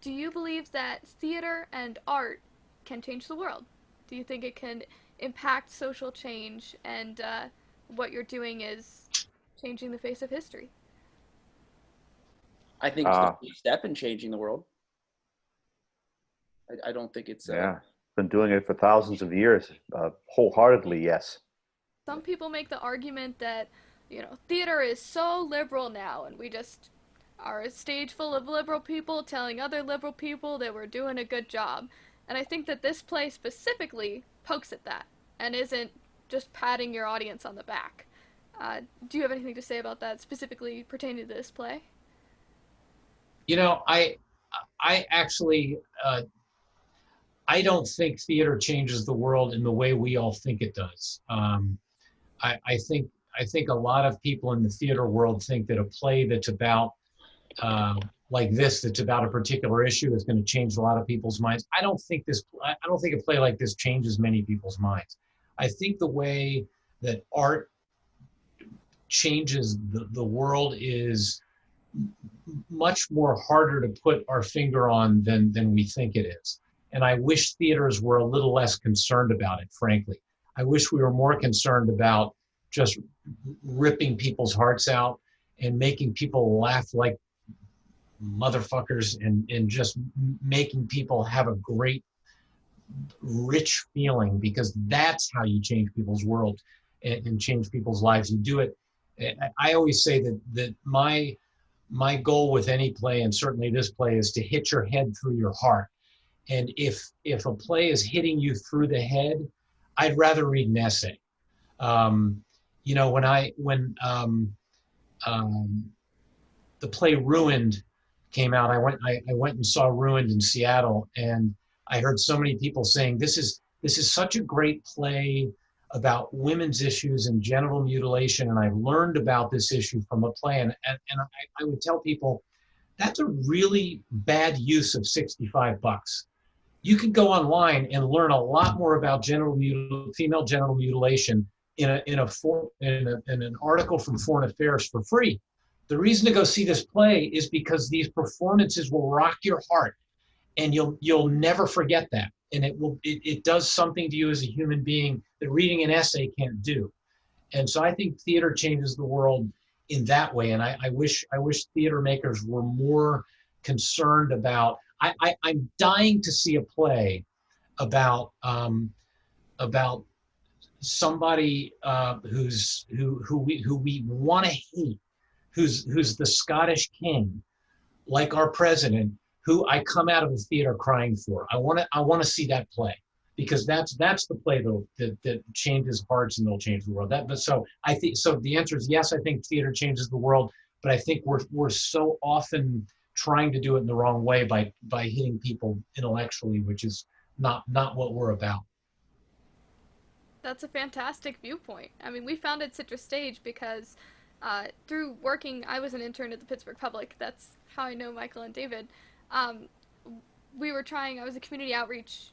Do you believe that theater and art can change the world? Do you think it can impact social change, and what you're doing is changing the face of history? I think it's the first step in changing the world. I don't think it's... Yeah, been doing it for thousands of years. Wholeheartedly, yes. Some people make the argument that, theater is so liberal now, and we just are a stage full of liberal people telling other liberal people that we're doing a good job. And I think that this play specifically pokes at that, and isn't just patting your audience on the back. Do you have anything to say about that, specifically pertaining to this play? I actually, I don't think theater changes the world in the way we all think it does. I think a lot of people in the theater world think that a play that's about like this, that's about a particular issue, is going to change a lot of people's minds. I don't think a play like this changes many people's minds. I think the way that art changes the world is much more harder to put our finger on than we think it is. And I wish theaters were a little less concerned about it, frankly. I wish we were more concerned about just ripping people's hearts out and making people laugh like motherfuckers, and just making people have a great, rich feeling, because that's how you change people's world and change people's lives. You do it. I always say that my goal with any play, and certainly this play, is to hit your head through your heart. And if a play is hitting you through the head, I'd rather read an essay. When the play Ruined came out, I went and saw Ruined in Seattle, and I heard so many people saying, this is such a great play about women's issues and genital mutilation, and I've learned about this issue from a play. And I would tell people, that's a really bad use of $65. You could go online and learn a lot more about female genital mutilation in an article from Foreign Affairs for free. The reason to go see this play is because these performances will rock your heart, and you'll never forget that. And it does something to you as a human being that reading an essay can't do. And so I think theater changes the world in that way. And I wish theater makers were more concerned about. I'm dying to see a play about somebody who we want to hate, who's the Scottish king, like our president, who I come out of the theater crying for. I want to see that play, because that's the play that changes hearts and they'll change the world. So I think so. The answer is yes. I think theater changes the world, but I think we're so often trying to do it in the wrong way by hitting people intellectually, which is not what we're about. That's a fantastic viewpoint. I mean, we founded Citrustage because through working, I was an intern at the Pittsburgh Public. That's how I know Michael and David. I was a community outreach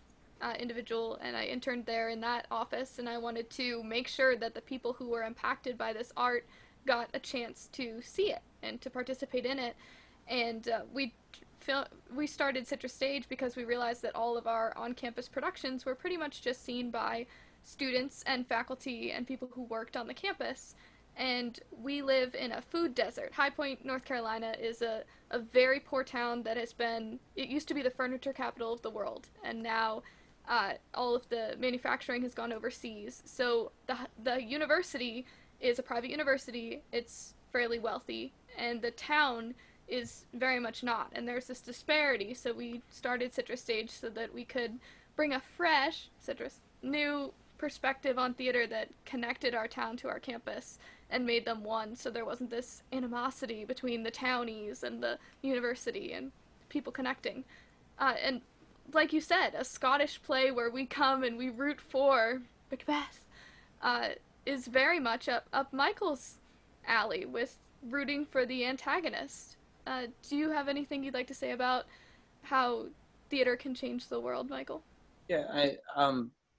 individual, and I interned there in that office, and I wanted to make sure that the people who were impacted by this art got a chance to see it and to participate in it. And we started Citrustage because we realized that all of our on-campus productions were pretty much just seen by students and faculty and people who worked on the campus. And we live in a food desert. High Point, North Carolina is a very poor town that it used to be the furniture capital of the world, and now all of the manufacturing has gone overseas. So the university is a private university, it's fairly wealthy, and the town is very much not, and there's this disparity. So we started Citrustage so that we could bring a fresh, new perspective on theater that connected our town to our campus and made them one, so there wasn't this animosity between the townies and the university and people connecting. And like you said, a Scottish play where we come and we root for Macbeth is very much up Michael's alley, with rooting for the antagonist. Do you have anything you'd like to say about how theater can change the world, Michael? Yeah,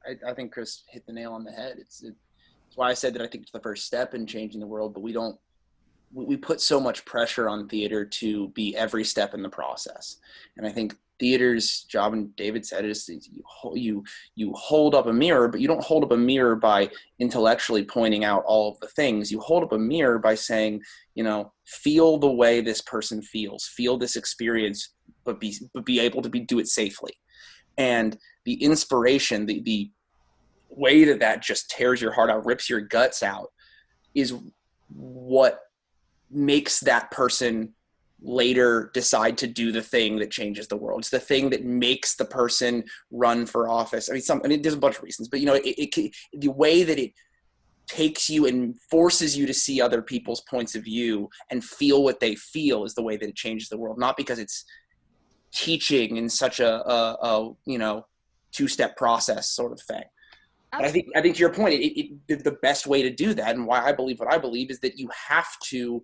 I think Chris hit the nail on the head. It's why I said that I think it's the first step in changing the world, but we put so much pressure on theater to be every step in the process. And I think theater's job, and David said, is you hold up a mirror, but you don't hold up a mirror by intellectually pointing out all of the things. You hold up a mirror by saying, feel the way this person feels, feel this experience, but be able to do it safely. And the inspiration, the way that just tears your heart out, rips your guts out, is what makes that person later decide to do the thing that changes the world. It's the thing that makes the person run for office. I mean, there's a bunch of reasons, but the way that it takes you and forces you to see other people's points of view and feel what they feel is the way that it changes the world. Not because it's teaching in such a two-step process sort of thing. But I think to your point, the best way to do that, and why I believe what I believe, is that you have to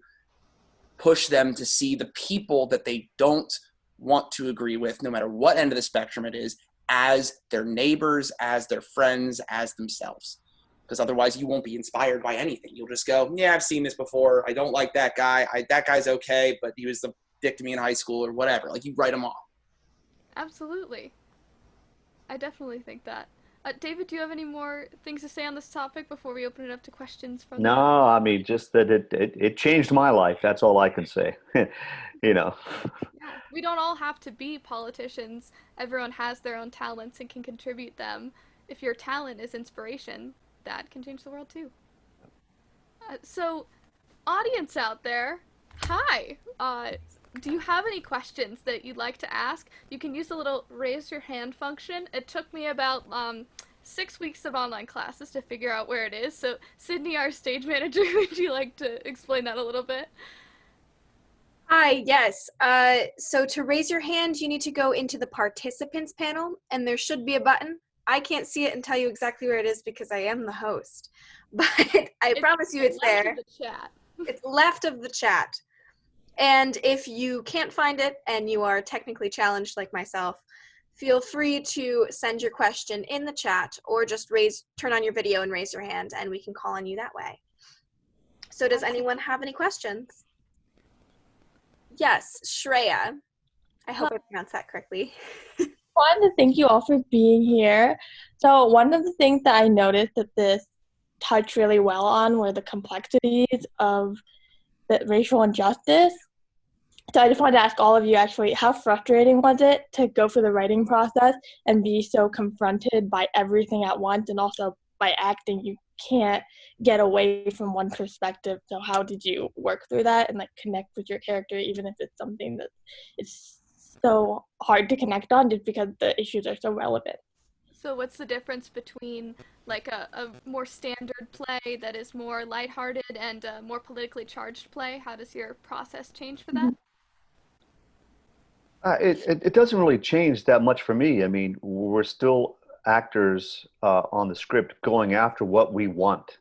push them to see the people that they don't want to agree with, no matter what end of the spectrum it is, as their neighbors, as their friends, as themselves. Because otherwise you won't be inspired by anything. You'll just go, yeah, I've seen this before. I don't like that guy. That guy's okay, but he was the dick to me in high school or whatever. Like, you write them off. Absolutely. I definitely think that. David, do you have any more things to say on this topic before we open it up to questions from No, I mean, just that it changed my life. That's all I can say. Yeah, we don't all have to be politicians. Everyone has their own talents and can contribute them. If your talent is inspiration, that can change the world too. So, audience out there, hi! Do you have any questions that you'd like to ask? You can use the little raise your hand function. It took me about 6 weeks of online classes to figure out where it is. So, Sydney, our stage manager, would you like to explain that a little bit? Hi, yes. So to raise your hand, you need to go into the participants panel, and there should be a button. I can't see it and tell you exactly where it is because I am the host, but I promise you it's there. Left of the chat. It's left of the chat. And if you can't find it and you are technically challenged like myself, feel free to send your question in the chat or just turn on your video and raise your hand and we can call on you that way. So does anyone have any questions? Yes, Shreya. I hope I pronounced that correctly. I wanted to thank you all for being here. So one of the things that I noticed that this touched really well on were the complexities of the racial injustice. So I just wanted to ask all of you actually, how frustrating was it to go through the writing process and be so confronted by everything at once, and also by acting you can't get away from one perspective. So how did you work through that and like connect with your character, even if it's something that is so hard to connect on just because the issues are so relevant? So what's the difference between like a more standard play that is more lighthearted and a more politically charged play? How does your process change for that? It doesn't really change that much for me. I mean, we're still actors on the script going after what we want,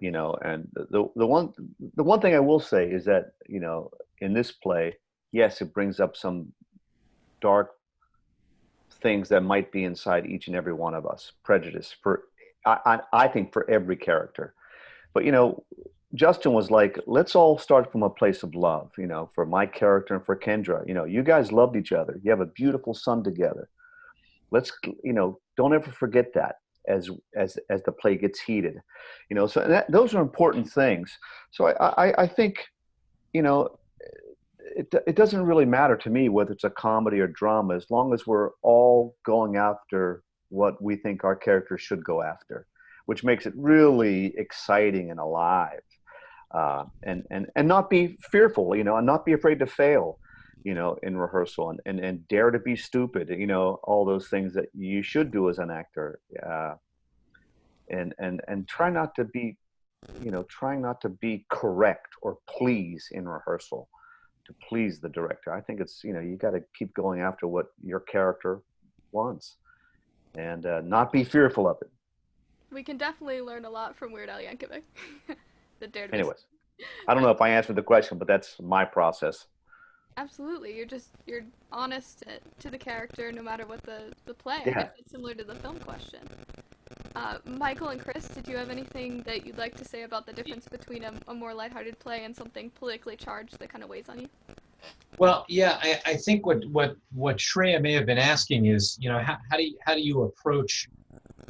you know. And the one thing I will say is that, you know, in this play, yes, it brings up some dark things that might be inside each and every one of us, prejudice for I think for every character. But you know, Justin was like, let's all start from a place of love, you know, for my character and for Kendra. You know, you guys loved each other. You have a beautiful son together. Let's, you know, don't ever forget that as the play gets heated, you know. So those are important things. So I think, you know, it doesn't really matter to me whether it's a comedy or drama, as long as we're all going after what we think our characters should go after, which makes it really exciting and alive. And not be fearful, you know, and not be afraid to fail, you know, in rehearsal, and dare to be stupid, you know, all those things that you should do as an actor, and try not to be, you know, trying not to be correct or please in rehearsal to please the director. I think it's, you know, you got to keep going after what your character wants, and not be fearful of it. We can definitely learn a lot from Weird Al Yankovic. Anyways, I don't know if I answered the question, but that's my process. Absolutely, you're honest to the character no matter what the play. Yeah. I guess it's similar to the film question. Michael and Chris, did you have anything that you'd like to say about the difference between a more lighthearted play and something politically charged that kind of weighs on you? Well, yeah, I think what Shreya may have been asking is, you know, how do you approach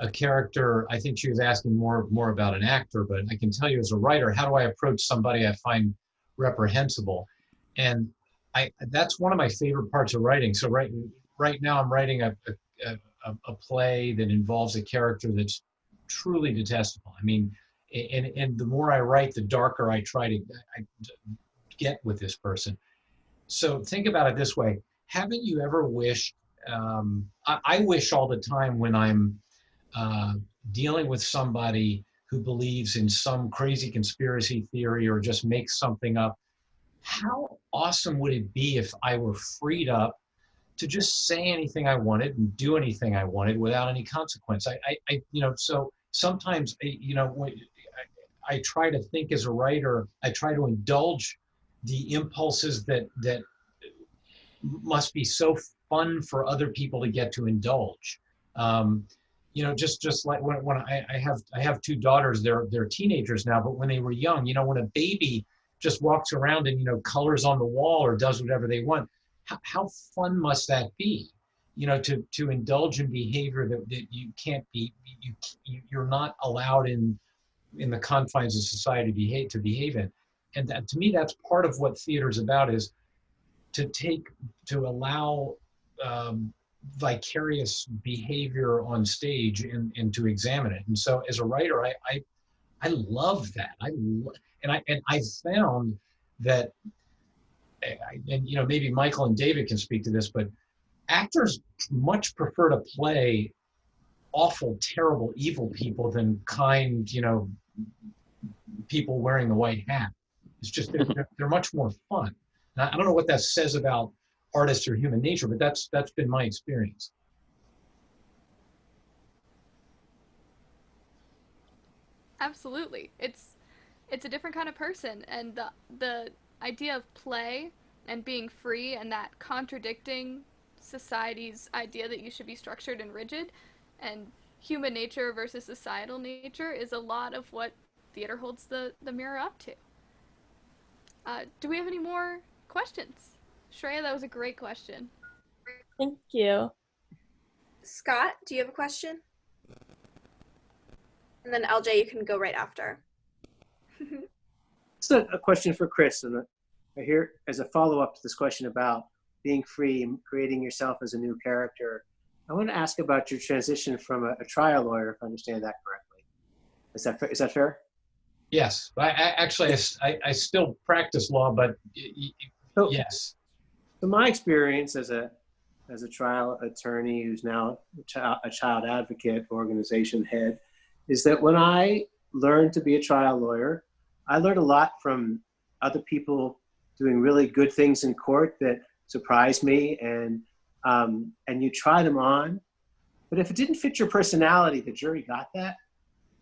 a character? I think she was asking more about an actor, but I can tell you as a writer, how do I approach somebody I find reprehensible? And that's one of my favorite parts of writing. So right now I'm writing a play that involves a character that's truly detestable. I mean, and the more I write, the darker I try to get with this person. So think about it this way. Haven't you ever wished, I wish all the time when I'm dealing with somebody who believes in some crazy conspiracy theory or just makes something up, how awesome would it be if I were freed up to just say anything I wanted and do anything I wanted without any consequence? I you know, so sometimes, you know, when I try to think as a writer, I try to indulge the impulses that must be so fun for other people to get to indulge. You know, just like when I have two daughters, they're teenagers now, but when they were young, you know, when a baby just walks around and, you know, colors on the wall or does whatever they want, how fun must that be? You know, to indulge in behavior that you can't be, you're not allowed in the confines of society to behave in. And that, to me, that's part of what theater is about, is to allow vicarious behavior on stage and to examine it. And so as a writer, I love that. And I found that, and you know, maybe Michael and David can speak to this, but actors much prefer to play awful, terrible, evil people than kind, you know, people wearing the white hat. It's just they're much more fun. And I don't know what that says about artists or human nature, but that's been my experience. Absolutely, it's a different kind of person, and the idea of play and being free, and that contradicting society's idea that you should be structured and rigid, and human nature versus societal nature is a lot of what theater holds the mirror up to. Do we have any more questions? Shreya, that was a great question. Thank you. Scott, do you have a question? And then LJ, you can go right after. Just a question for Chris, and I hear as a follow-up to this question about being free and creating yourself as a new character. I want to ask about your transition from a trial lawyer, if I understand that correctly. Is that fair? Yes, I still practice law, but So, yes. So my experience as a trial attorney who's now a child advocate organization head is that when I learned to be a trial lawyer, I learned a lot from other people doing really good things in court that surprised me, and you try them on. But if it didn't fit your personality, the jury got that,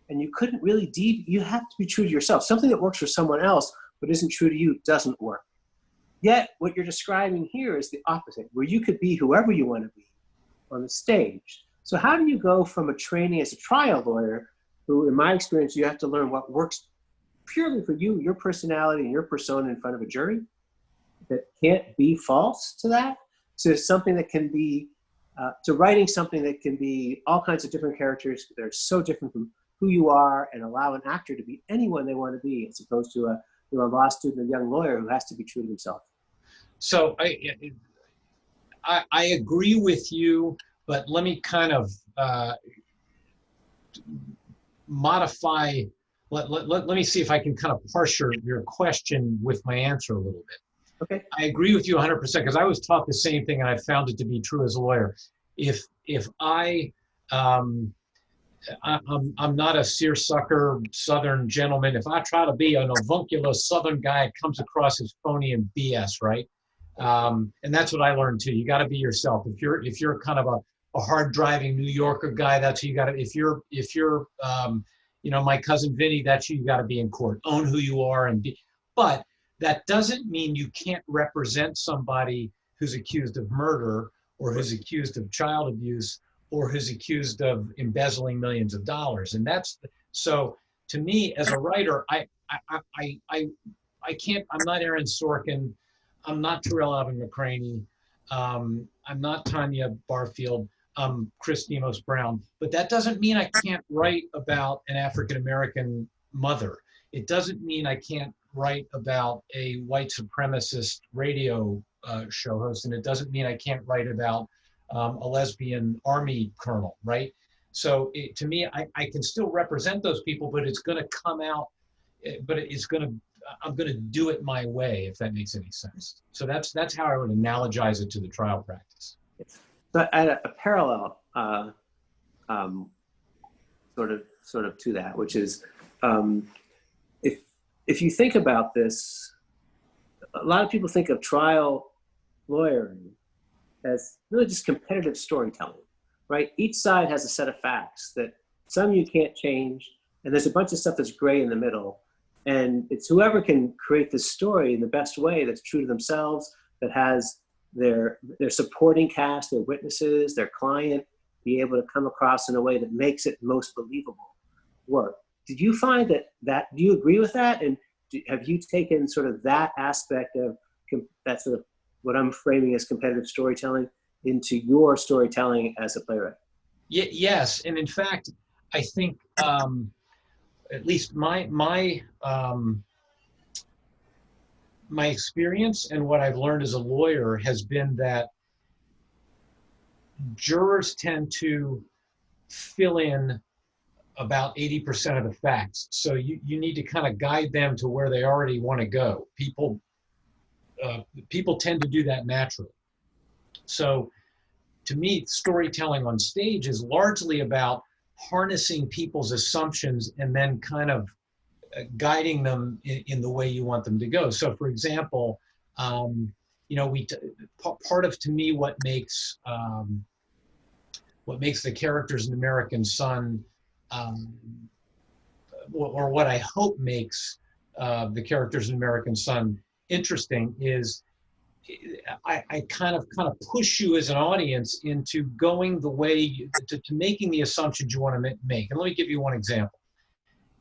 and you couldn't really you have to be true to yourself. Something that works for someone else but isn't true to you doesn't work. Yet what you're describing here is the opposite, where you could be whoever you want to be on the stage. So how do you go from a training as a trial lawyer, who in my experience, you have to learn what works purely for you, your personality and your persona in front of a jury that can't be false to that, to something that can be, to writing something that can be all kinds of different characters that are so different from who you are, and allow an actor to be anyone they want to be, as opposed to a law student, a young lawyer who has to be true to himself. So I agree with you, but let me kind of modify. Let me see if I can kind of parse your question with my answer a little bit. Okay. I agree with you 100% because I was taught the same thing, and I found it to be true as a lawyer. If I'm not a seersucker Southern gentleman. If I try to be an avuncular Southern guy, it comes across as phony and BS, right? And that's what I learned too. You got to be yourself. If you're kind of a hard driving New Yorker guy, that's who you got to. If you're my cousin Vinny, that's who you got to be in court. Own who you are and be. But that doesn't mean you can't represent somebody who's accused of murder, or who's accused of child abuse, or who's accused of embezzling millions of dollars. And that's, so to me as a writer, I can't, I'm not Aaron Sorkin, I'm not Terrell Alvin McCraney, I'm not Tanya Barfield, I'm Chris Demos Brown, but that doesn't mean I can't write about an African-American mother. It doesn't mean I can't write about a white supremacist radio show host, and it doesn't mean I can't write about a lesbian army colonel, right? So to me, I can still represent those people, but it's going to come out, I'm going to do it my way, if that makes any sense. So that's how I would analogize it to the trial practice. So I had a parallel sort of to that, which is if you think about this, a lot of people think of trial lawyering as really just competitive storytelling, right? Each side has a set of facts that some you can't change, and there's a bunch of stuff that's gray in the middle. And it's whoever can create this story in the best way that's true to themselves, that has their supporting cast, their witnesses, their client, be able to come across in a way that makes it most believable work. Did you find that do you agree with that? And have you taken sort of that aspect of that sort of what I'm framing as competitive storytelling into your storytelling as a playwright? Yes, and in fact, I think at least my experience and what I've learned as a lawyer has been that jurors tend to fill in about 80% of the facts. So you need to kind of guide them to where they already want to go. People tend to do that naturally. So to me, storytelling on stage is largely about harnessing people's assumptions and then kind of guiding them in the way you want them to go. So for example, part of, to me, what makes the characters in American Son, or what I hope makes the characters in American Son interesting is I kind of push you as an audience into going the way to making the assumptions you want to make. And let me give you one example.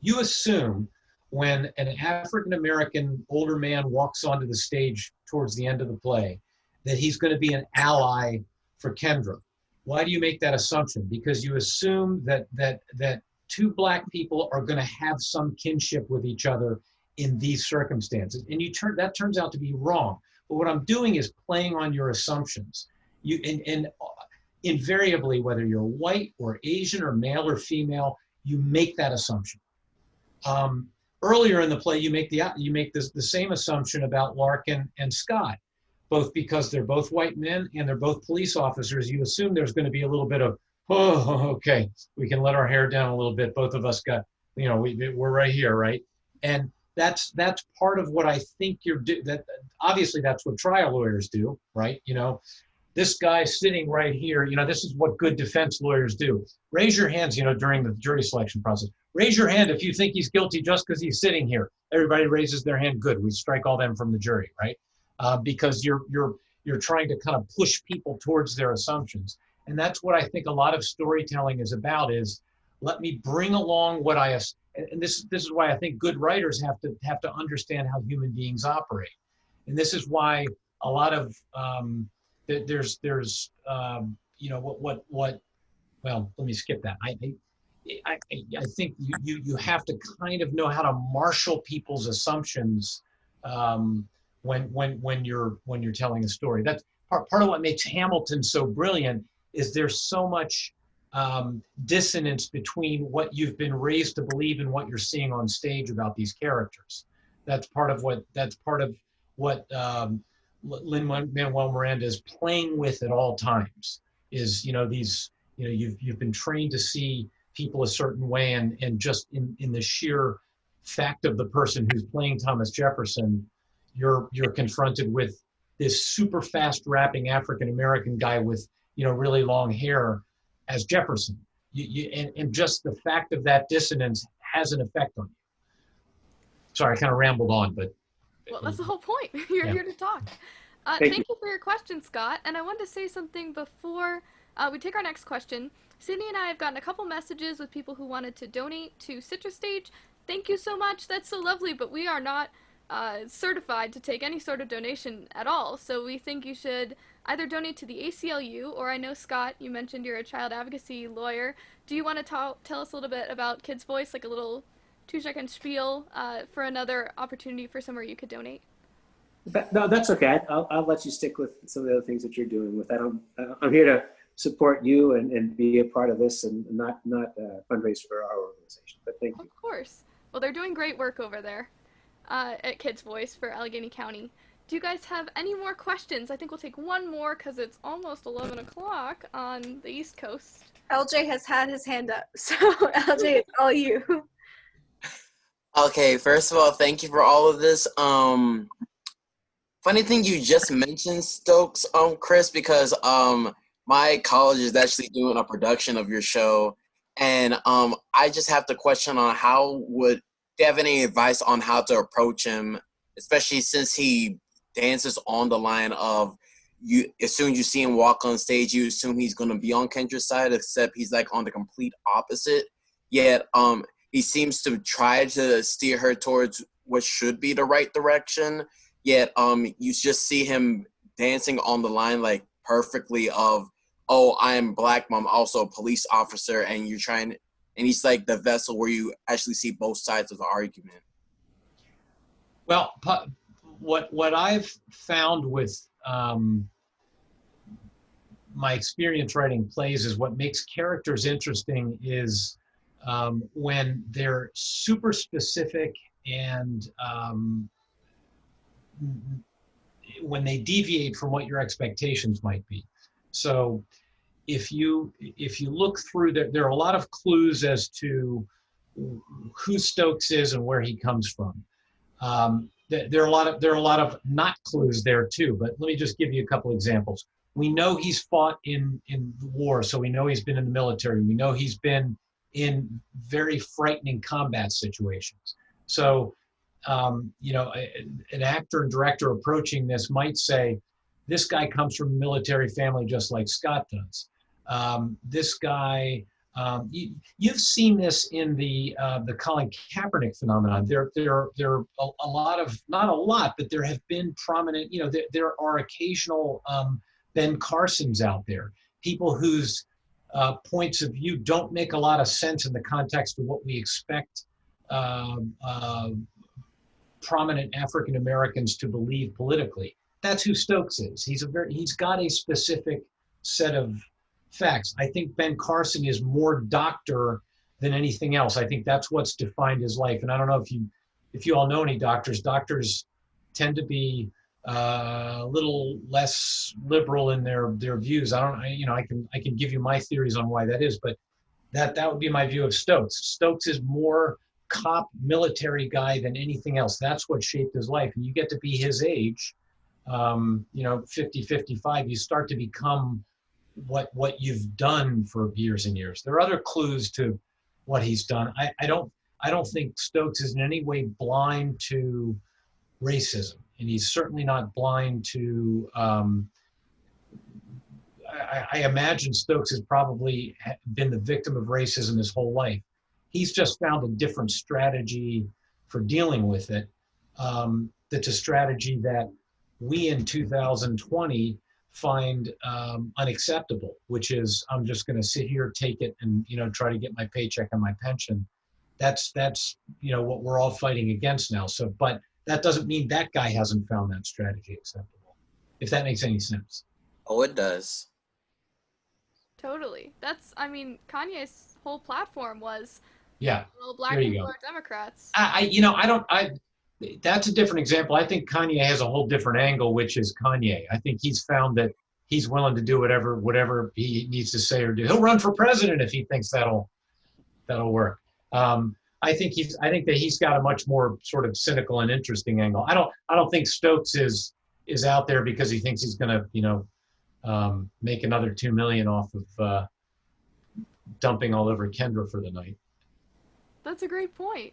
You assume when an African-American older man walks onto the stage towards the end of the play that he's going to be an ally for Kendra. Why do you make that assumption? Because you assume that two black people are going to have some kinship with each other in these circumstances. And that turns out to be wrong. But what I'm doing is playing on your assumptions. And invariably, whether you're white or Asian or male or female, you make that assumption. Earlier in the play, you make the same assumption about Larkin and Scott, both because they're both white men and they're both police officers. You assume there's going to be a little bit of, oh, okay, we can let our hair down a little bit. Both of us got, we're right here, right? And that's part of what I think that obviously that's what trial lawyers do, right? This guy sitting right here, this is what good defense lawyers do. Raise your hands, during the jury selection process. Raise your hand if you think he's guilty just because he's sitting here. Everybody raises their hand. Good. We strike all them from the jury, right? Because you're trying to kind of push people towards their assumptions. And that's what I think a lot of storytelling is about, is let me bring along what and this is why I think good writers have to understand how human beings operate. And this is why a lot of there's well, let me skip that. I think you have to kind of know how to marshal people's assumptions when you're telling a story. That's part of what makes Hamilton so brilliant, is there's so much dissonance between what you've been raised to believe and what you're seeing on stage about these characters. That's part of what Lin-Manuel Miranda is playing with at all times. Is you've been trained to see people a certain way, and just in the sheer fact of the person who's playing Thomas Jefferson, you're confronted with this super fast rapping African American guy with really long hair as Jefferson. And just the fact of that dissonance has an effect on you. Sorry, I kind of rambled on, but well, that's the whole point. You're here to talk. Thank you for your question, Scott. And I wanted to say something before we take our next question. Sydney and I have gotten a couple messages with people who wanted to donate to Citrustage. Thank you so much. That's so lovely, but we are not certified to take any sort of donation at all. So we think you should either donate to the ACLU, or I know, Scott, you mentioned you're a child advocacy lawyer. Do you want to tell us a little bit about Kids Voice, like a little 2-second spiel for another opportunity for somewhere you could donate? No, that's okay. I'll let you stick with some of the other things that you're doing with that. I'm here to support you and be a part of this, and not fundraise for our organization. But thank you. Of course. Well, they're doing great work over there at Kids Voice for Allegheny County. Do you guys have any more questions? I think we'll take one more because it's almost 11 o'clock on the East Coast. LJ has had his hand up, so LJ, it's all you. Okay, first of all, thank you for all of this. Funny thing you just mentioned, Stokes, Chris, because my college is actually doing a production of your show, and I just have the question on do you have any advice on how to approach him, especially since he dances on the line of, as soon as you see him walk on stage, you assume he's going to be on Kendra's side, except he's like on the complete opposite. Yet he seems to try to steer her towards what should be the right direction. Yet you just see him dancing on the line like perfectly of, oh, I am black, but I'm also a police officer, and he's like the vessel where you actually see both sides of the argument. Well, what I've found with my experience writing plays is what makes characters interesting is when they're super specific and when they deviate from what your expectations might be. So if you look through, there are a lot of clues as to who Stokes is and where he comes from. There are a lot of not clues there too, but let me just give you a couple examples. We know he's fought in the war, so we know he's been in the military. We know he's been in very frightening combat situations. So you know, an actor and director approaching this might say, this guy comes from a military family just like Scott does. This guy, you've seen this in the Colin Kaepernick phenomenon. There are a lot of, not a lot, but there have been prominent, you know, there are occasional Ben Carsons out there, people whose points of view don't make a lot of sense in the context of what we expect prominent African Americans to believe politically. That's who Stokes is. He's got a specific set of facts. I think Ben Carson is more doctor than anything else. I think that's what's defined his life. And I don't know if you all know any doctors. Doctors tend to be a little less liberal in their views. I can give you my theories on why that is, but that would be my view of Stokes. Stokes is more cop military guy than anything else. That's what shaped his life. And you get to be his age, 50, 55, you start to become what you've done for years and years. There are other clues to what he's done. I don't think Stokes is in any way blind to racism, and he's certainly not blind to I imagine Stokes has probably been the victim of racism his whole life. He's just found a different strategy for dealing with it. That's a strategy that we in 2020 find unacceptable, which is, I'm just going to sit here, take it, and try to get my paycheck and my pension. That's what we're all fighting against now. So, but that doesn't mean that guy hasn't found that strategy acceptable, if that makes any sense. Oh, it does. Totally. Kanye's whole platform was, yeah, black there you people go. are Democrats. That's a different example. I think Kanye has a whole different angle, which is Kanye. I think he's found that he's willing to do whatever he needs to say or do. He'll run for president if he thinks that'll work. I think that he's got a much more sort of cynical and interesting angle. I don't think Stokes is out there because he thinks he's going to make another $2 million off of dumping all over Kendra for the night. That's a great point.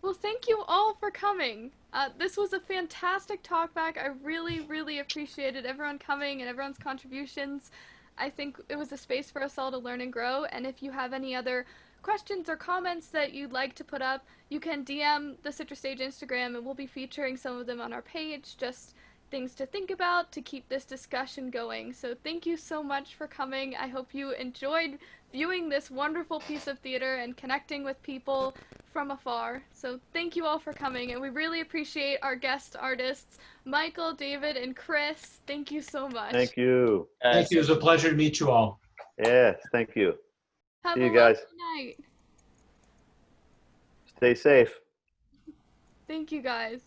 Well, thank you all for coming. This was a fantastic talkback. I really, really appreciated everyone coming and everyone's contributions. I think it was a space for us all to learn and grow. And if you have any other questions or comments that you'd like to put up, you can DM the Citrustage Instagram, and we'll be featuring some of them on our page. Just things to think about to keep this discussion going. So thank you so much for coming. I hope you enjoyed viewing this wonderful piece of theater and connecting with people from afar. So thank you all for coming, and we really appreciate our guest artists, Michael, David, and Chris. Thank you so much. Thank you. Thank you. It was a pleasure to meet you all. Yes, thank you. Have See a you guys. lovely night. Stay safe. Thank you guys.